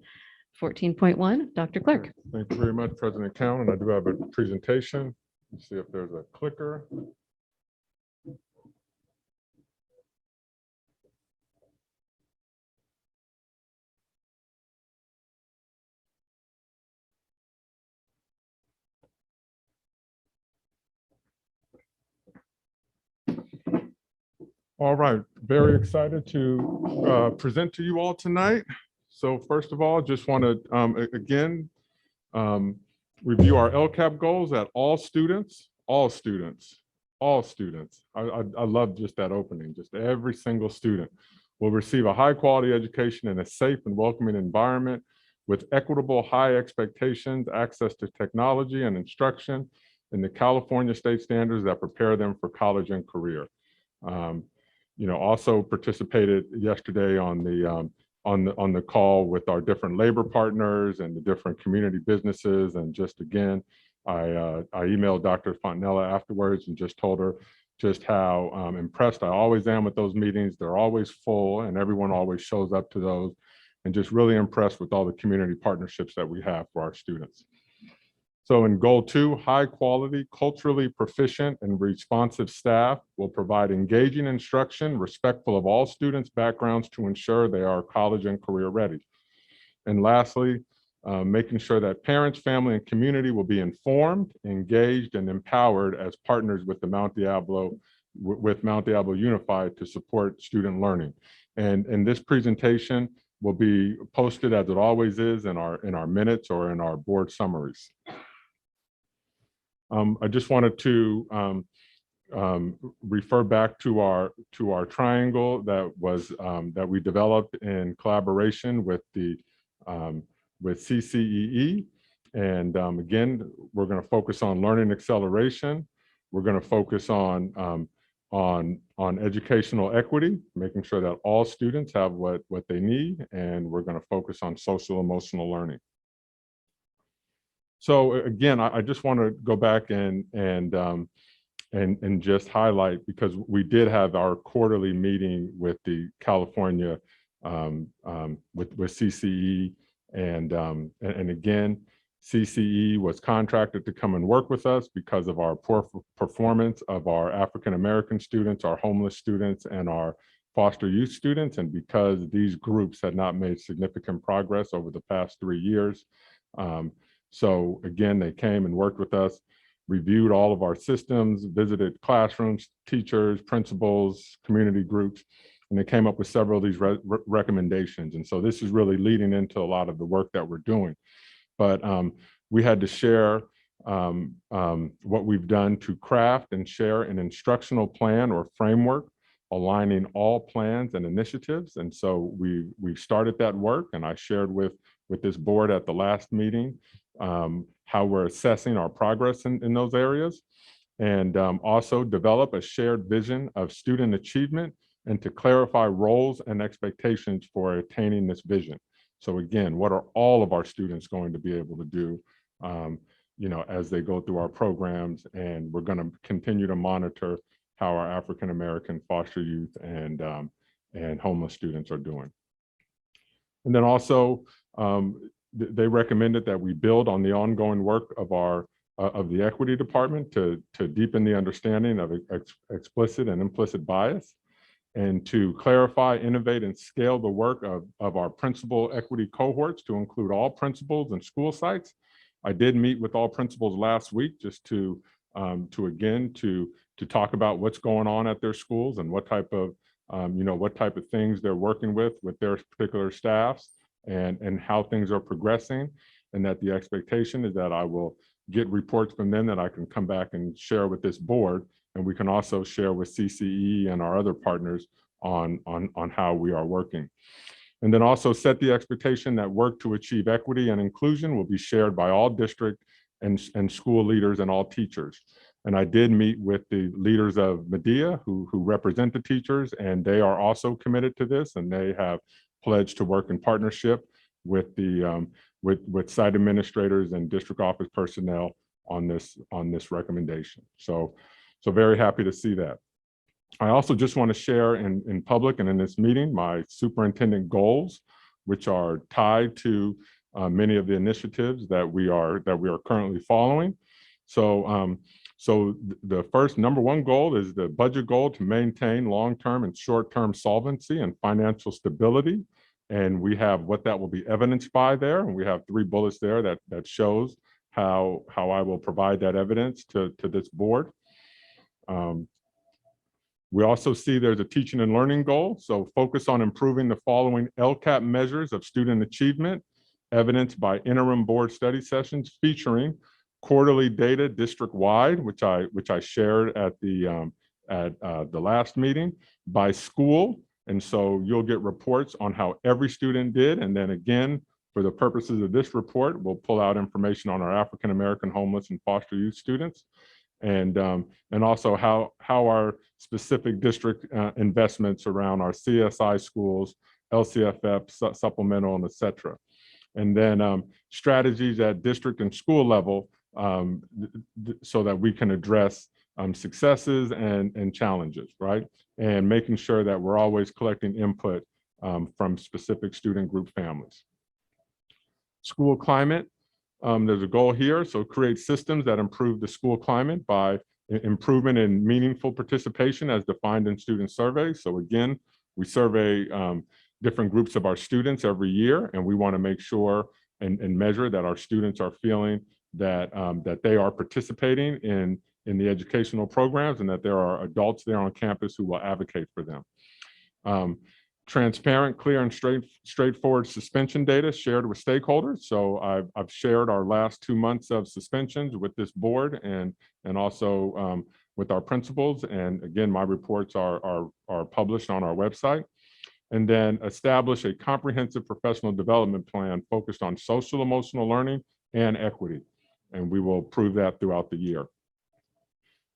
14.1, Dr. Clark.
Thank you very much, President Cowan. And I do have a presentation. Let's see if there's a clicker. All right, very excited to present to you all tonight. So first of all, just want to again review our LCAP goals at all students. I love just that opening. Just every single student will receive a high quality education in a safe and welcoming environment with equitable high expectations, access to technology and instruction, and the California state standards that prepare them for college and career. Also participated yesterday on the call with our different labor partners and the different community businesses. And just again, I emailed Dr. Fontanella afterwards and just told her just how impressed I always am with those meetings. They're always full and everyone always shows up to those, and just really impressed with all the community partnerships that we have for our students. So in goal 2, high quality, culturally proficient and responsive staff will provide engaging instruction, respectful of all students' backgrounds to ensure they are college and career ready. And lastly, making sure that parents, family, and community will be informed, engaged, and empowered as partners with Mount Diablo Unified to support student learning. And this presentation will be posted, as it always is, in our minutes or in our board summaries. I just wanted to refer back to our triangle that we developed in collaboration with CCEE. And again, we're going to focus on learning acceleration. We're going to focus on educational equity, making sure that all students have what they need, and we're going to focus on social emotional learning. So again, I just want to go back and just highlight, because we did have our quarterly meeting with the California with CCE, and again, CCE was contracted to come and work with us because of our poor performance of our African American students, our homeless students, and our foster youth students, and because these groups had not made significant progress over the past 3 years. So again, they came and worked with us, reviewed all of our systems, visited classrooms, teachers, principals, community groups, and they came up with several of these recommendations. And so this is really leading into a lot of the work that we're doing. But we had to share what we've done to craft and share an instructional plan or framework aligning all plans and initiatives. And so we started that work, and I shared with this board at the last meeting how we're assessing our progress in those areas, and also develop a shared vision of student achievement and to clarify roles and expectations for attaining this vision. So again, what are all of our students going to be able to do as they go through our programs, and we're going to continue to monitor how our African American foster youth and homeless students are doing. And then also, they recommended that we build on the ongoing work of of the equity department to deepen the understanding of explicit and implicit bias, and to clarify, innovate, and scale the work of our principal equity cohorts to include all principals and school sites. I did meet with all principals last week just to talk about what's going on at their schools and what type of things they're working with their particular staffs, and how things are progressing, and that the expectation is that I will get reports from them that I can come back and share with this board, and we can also share with CCE and our other partners on how we are working. And then also set the expectation that work to achieve equity and inclusion will be shared by all district and school leaders and all teachers. And I did meet with the leaders of Medea who represent the teachers, and they are also committed to this, and they have pledged to work in partnership with the with site administrators and district office personnel on this recommendation. So very happy to see that. I also just want to share in public and in this meeting my superintendent goals, which are tied to many of the initiatives that we are currently following. So the first #1 goal is the budget goal to maintain long-term and short-term solvency and financial stability. And we have what that will be evidenced by there. And we have 3 bullets there that shows how I will provide that evidence to this board. We also see there's a teaching and learning goal. So focus on improving the following LCAP measures of student achievement, evidenced by interim board study sessions featuring quarterly data district-wide, which I shared at the last meeting, by school. And so you'll get reports on how every student did. And then again, for the purposes of this report, we'll pull out information on our African-American homeless and foster youth students, and also how our specific district investments around our CSI schools, LCFF, supplemental, and et cetera. And then strategies at district and school level so that we can address successes and challenges, right? And making sure that we're always collecting input from specific student group families. School climate, there's a goal here. So create systems that improve the school climate by improvement in meaningful participation as defined in student surveys. So again, we survey different groups of our students every year, and we want to make sure and measure that our students are feeling that they are participating in the educational programs, and that there are adults there on campus who will advocate for them. Transparent, clear, and straightforward suspension data shared with stakeholders. So I've shared our last 2 months of suspensions with this board and also with our principals. And again, my reports are published on our website. And then establish a comprehensive professional development plan focused on social emotional learning and equity. And we will prove that throughout the year.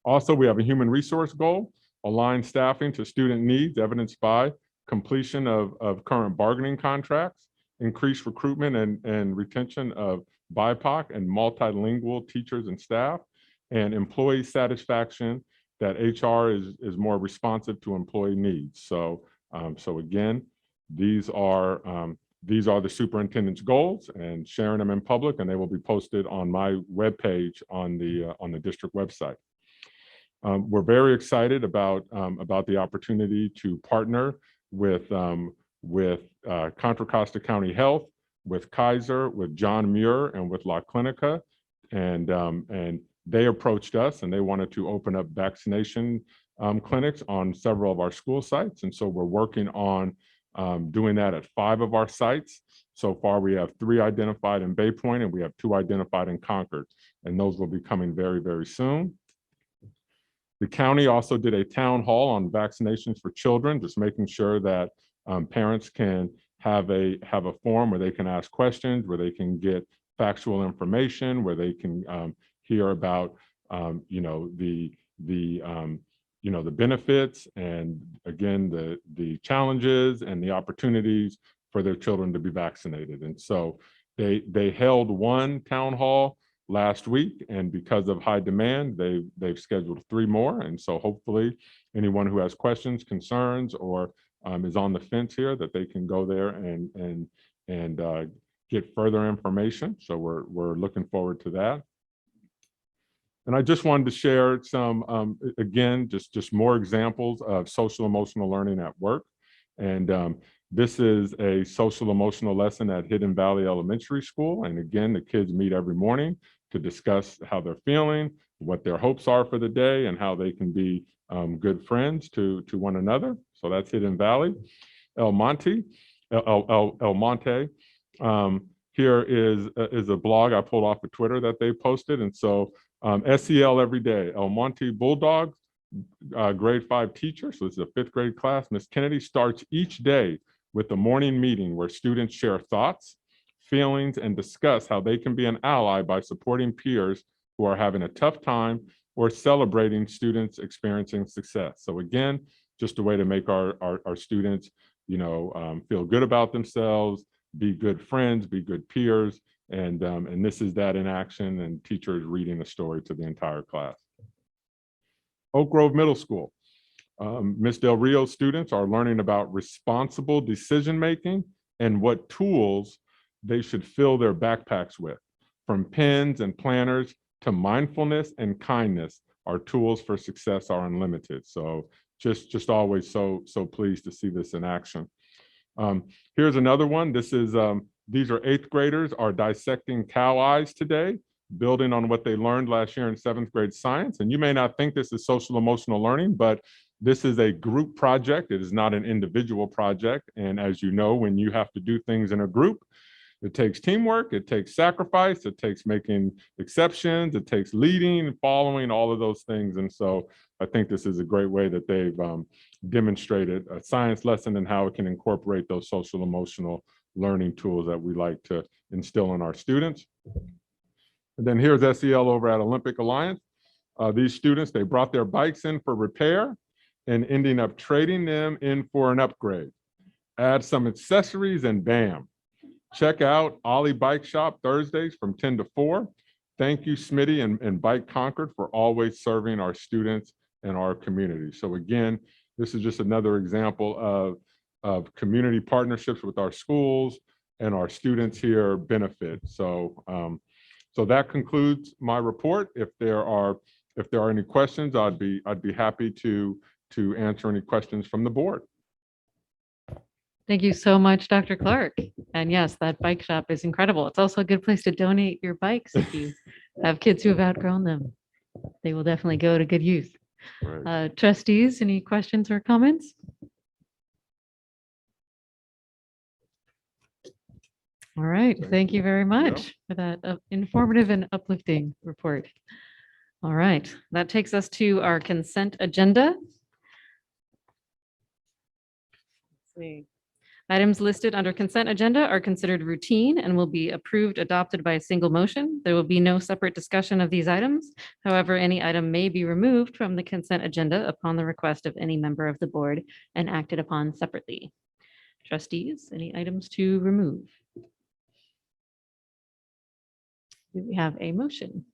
Also, we have a human resource goal, align staffing to student needs, evidenced by completion of current bargaining contracts, increase recruitment and retention of BIPOC and multilingual teachers and staff, and employee satisfaction that HR is more responsive to employee needs. So again, these are the superintendent's goals, and sharing them in public, and they will be posted on my webpage on the district website. We're very excited about the opportunity to partner with Contra Costa County Health, with Kaiser, with John Muir, and with La Clinica, and they approached us and they wanted to open up vaccination clinics on several of our school sites, and so we're working on doing that at 5 of our sites. So far, we have 3 identified in Bay Point, and we have 2 identified in Concord, and those will be coming very, very soon. The county also did a town hall on vaccinations for children, just making sure that parents can have a forum where they can ask questions, where they can get factual information, where they can hear about the benefits, and again the challenges and the opportunities for their children to be vaccinated. And so they held 1 town hall last week, and because of high demand, they've scheduled 3 more. And so hopefully anyone who has questions, concerns, or is on the fence here, that they can go there and and get further information. So we're looking forward to that. And I just wanted to share some, again, just more examples of social emotional learning at work. And this is a social emotional lesson at Hidden Valley Elementary School. And again, the kids meet every morning to discuss how they're feeling, what their hopes are for the day, and how they can be good friends to one another. So that's Hidden Valley. El Monte. Here is a blog I pulled off of Twitter that they posted. And so SEL every day, El Monte Bulldogs, grade 5 teacher. So this is a 5th grade class. Miss Kennedy starts each day with a morning meeting where students share thoughts, feelings, and discuss how they can be an ally by supporting peers who are having a tough time or celebrating students experiencing success. So again, just a way to make our students, feel good about themselves, be good friends, be good peers. And this is that in action, and teachers reading the story to the entire class. Oak Grove Middle School. Ms. Del Rio students are learning about responsible decision-making and what tools they should fill their backpacks with. From pens and planners to mindfulness and kindness, our tools for success are unlimited. So just always so pleased to see this in action. Here's another one. This is these are 8th graders are dissecting cow eyes today, building on what they learned last year in 7th grade science. And you may not think this is social emotional learning, but this is a group project. It is not an individual project. And as you know, when you have to do things in a group, it takes teamwork, it takes sacrifice, it takes making exceptions, it takes leading, following, all of those things. And so I think this is a great way that they've demonstrated a science lesson and how it can incorporate those social emotional learning tools that we like to instill in our students. And then here's SEL over at Olympic Alliance. These students, they brought their bikes in for repair and ending up trading them in for an upgrade. Add some accessories and bam. Check out Ollie Bike Shop Thursdays from 10 to 4. Thank you, Smitty and Bike Concord, for always serving our students and our community. So again, this is just another example of community partnerships with our schools, and our students here benefit. So so that concludes my report. If there are any questions, I'd be happy to answer any questions from the board.
Thank you so much, Dr. Clark. And yes, that bike shop is incredible. It's also a good place to donate your bikes if you have kids who have outgrown them. They will definitely go to good use.
Right.
Trustees, any questions or comments? All right, thank you very much for that informative and uplifting report. All right, that takes us to our consent agenda. Let's see. Items listed under consent agenda are considered routine and will be approved, adopted by a single motion. There will be no separate discussion of these items. However, any item may be removed from the consent agenda upon the request of any member of the board and acted upon separately. Trustees, any items to remove? Do we have a motion?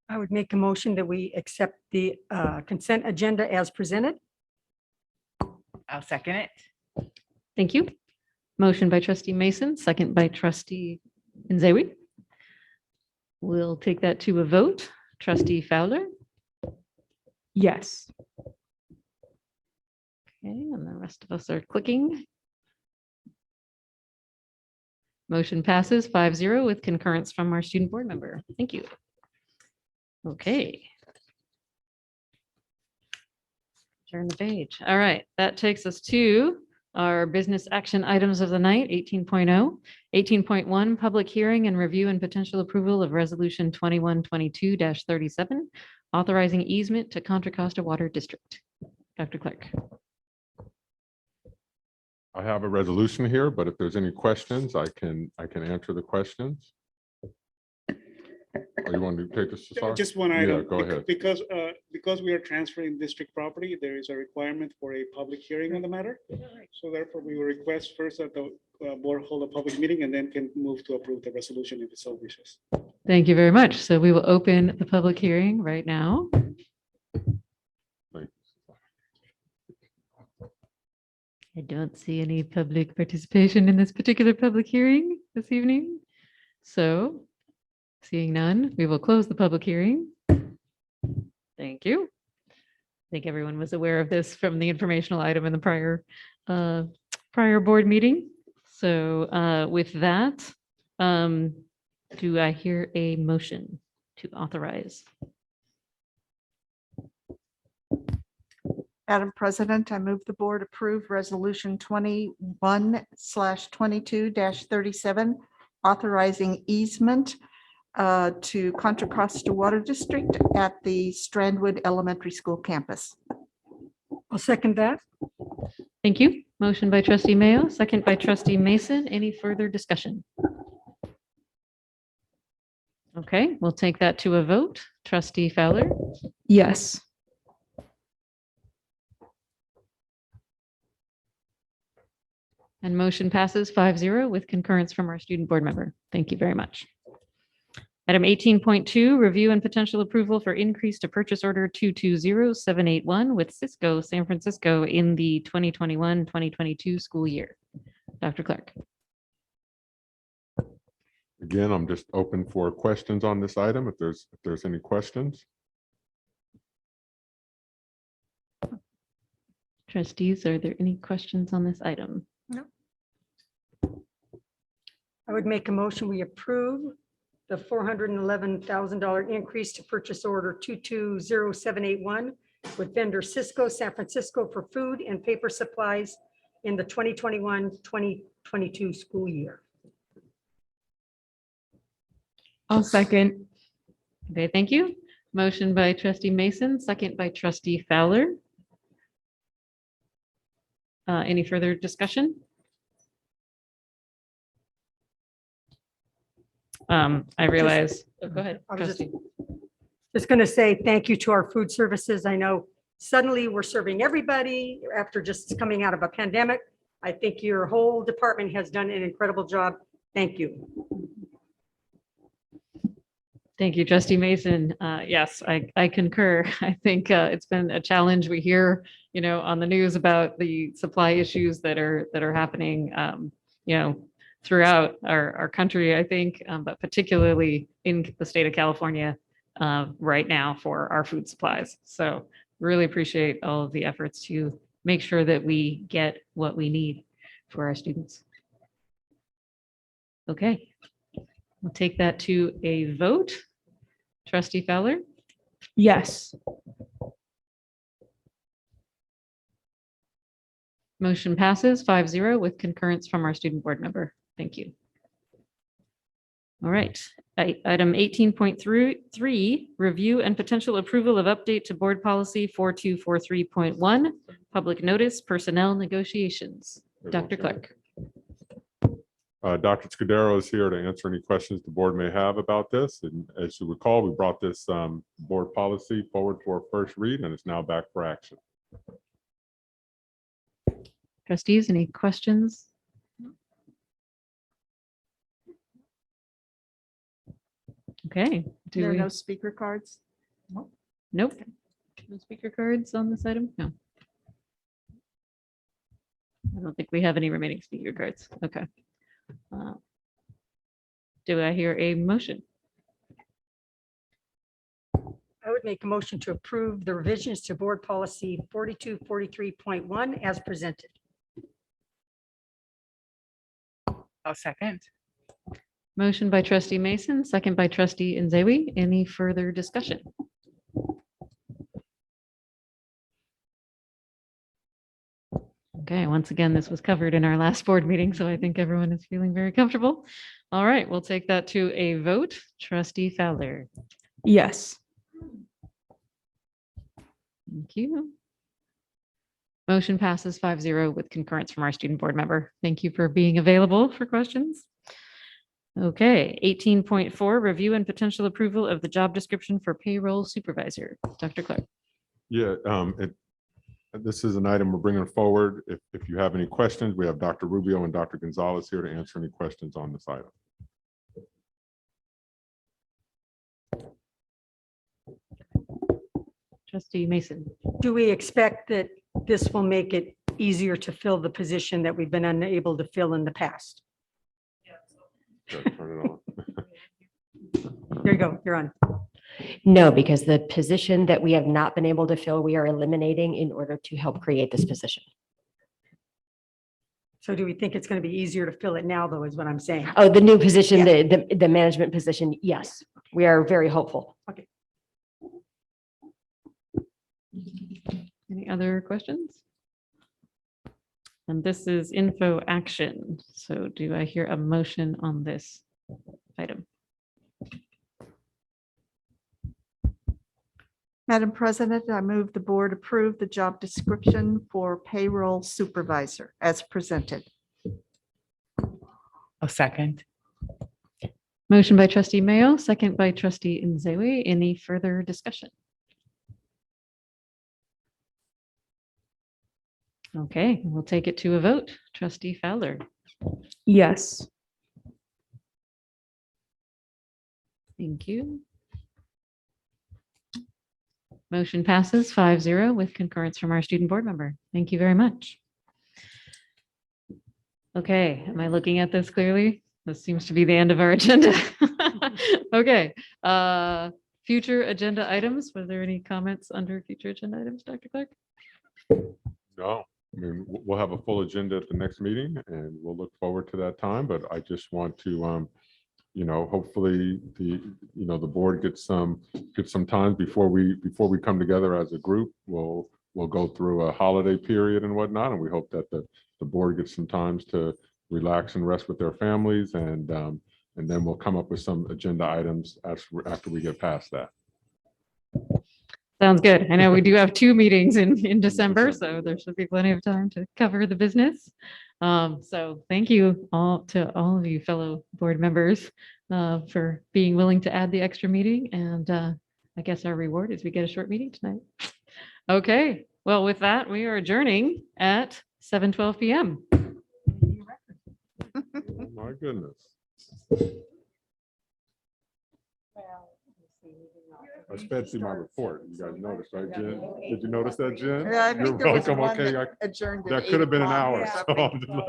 I would make a motion that we accept the consent agenda as presented.
I'll second it.
Thank you. Motion by trustee Mason, second by trustee Nzewi. We'll take that to a vote. Trustee Fowler.
Yes.
Okay, and the rest of us are clicking. Motion passes 5-0 with concurrence from our student board member. Thank you. Okay. Turn the page. All right, that takes us to our business action items of the night, 18.0. 18.1, public hearing and review and potential approval of resolution 2122-37, authorizing easement to Contra Costa Water District. Dr. Clark.
I have a resolution here, but if there's any questions, I can answer the questions. Or you want to take this?
Just one
Yeah,
item.
go ahead.
Because we are transferring district property, there is a requirement for a public hearing on the matter. So therefore, we will request first that the board hold a public meeting and then can move to approve the resolution if it so wishes.
Thank you very much. So we will open the public hearing right now. I don't see any public participation in this particular public hearing this evening. So seeing none, we will close the public hearing. Thank you. I think everyone was aware of this from the informational item in the prior board meeting. So with that, do I hear a motion to authorize?
Madam President, I move the board approve Resolution 21/22-37, authorizing easement to Contra Costa Water District at the Strandwood Elementary School campus.
I'll second that.
Thank you. Motion by trustee Mayo, second by trustee Mason. Any further discussion? Okay, we'll take that to a vote. Trustee Fowler,
Yes.
and motion passes 5-0 with concurrence from our student board member. Thank you very much. Item 18.2, review and potential approval for increase to purchase order 220781 with Cisco San Francisco in the 2021-2022 school year. Dr. Clark.
Again, I'm just open for questions on this item, if there's any questions.
Trustees, are there any questions on this item?
I would make a motion, we approve the $411,000 increase to purchase order 220781 with vendor Cisco San Francisco for food and paper supplies in the 2021-2022 school year.
I'll second.
Okay, thank you. Motion by trustee Mason, second by trustee Fowler. Any further discussion? I realize, go ahead.
I was
trustee.
just going to say thank you to our food services. I know suddenly we're serving everybody after just coming out of a pandemic. I think your whole department has done an incredible job. Thank you.
Thank you, trustee Mason. Yes, I concur. I think it's been a challenge. We hear, on the news about the supply issues that are happening, throughout our country, I think, but particularly in the state of California right now for our food supplies. So really appreciate all of the efforts to make sure that we get what we need for our students. Okay, we'll take that to a vote. Trustee Fowler,
Yes.
motion passes 5-0 with concurrence from our student board member. Thank you. All right, item 18.3, review and potential approval of update to board policy 4243.1, public notice personnel negotiations. Dr. Clark.
Dr. Scudero is here to answer any questions the board may have about this. And as you recall, we brought this board policy forward for a first read, and it's now back for action.
Trustees, any questions? Okay.
There are no speaker cards.
Nope. No speaker cards on this item? No. I don't think we have any remaining speaker cards. Okay. Do I hear a motion?
I would make a motion to approve the revisions to board policy 4243.1 as presented.
I'll second.
Motion by trustee Mason, second by trustee Nzewi. Any further discussion? Okay, once again, this was covered in our last board meeting, so I think everyone is feeling very comfortable. All right, we'll take that to a vote. Trustee Fowler.
Yes.
Thank you. Motion passes 5-0 with concurrence from our student board member. Thank you for being available for questions. Okay, 18.4, review and potential approval of the job description for payroll supervisor. Dr. Clark.
Yeah, this is an item we're bringing forward. If you have any questions, we have Dr. Rubio and Dr. Gonzalez here to answer any questions on this item.
Trustee Mason.
Do we expect that this will make it easier to fill the position that we've been unable to fill in the past.
Turn it on.
There you go, you're on.
No, because the position that we have not been able to fill, we are eliminating in order to help create this position.
So do we think it's going to be easier to fill it now, though, is what I'm saying?
Oh, the new position,
Yeah.
the management position, yes, we are very hopeful.
Any other questions? And this is info action. So do I hear a motion on this item?
Madam President, I move the board approve the job description for payroll supervisor as presented.
A second.
Motion by trustee Mayo, second by trustee Nzewi. Any further discussion? Okay, we'll take it to a vote. Trustee Fowler.
Yes.
Thank you. Motion passes 5-0 with concurrence from our student board member. Thank you very much. Okay, am I looking at this clearly? This seems to be the end of our agenda. Okay, future agenda items. Were there any comments under future agenda items, Dr. Clark?
No, I mean, we'll have a full agenda at the next meeting and we'll look forward to that time, but I just want to, hopefully the board gets some time before we come together as a group. We'll go through a holiday period and whatnot, and we hope that the board gets some times to relax and rest with their families, and then we'll come up with some agenda items after we get past that.
All Sounds good. I know we do have 2 meetings in December, so there should be plenty of time to cover the business. So thank you all of you fellow board members for being willing to add the extra meeting. And I guess our reward is we get a short meeting tonight. Okay, well, with that, we are adjourning at 7:12 p.m.
My goodness. I sped through my report. You guys noticed, right, Jen? Did you notice that, Jen?
Yeah, I think
You're
there was
welcome.
one
Okay,
that adjourned at
that could have been an
8
hour.
o'clock.
So I'm just letting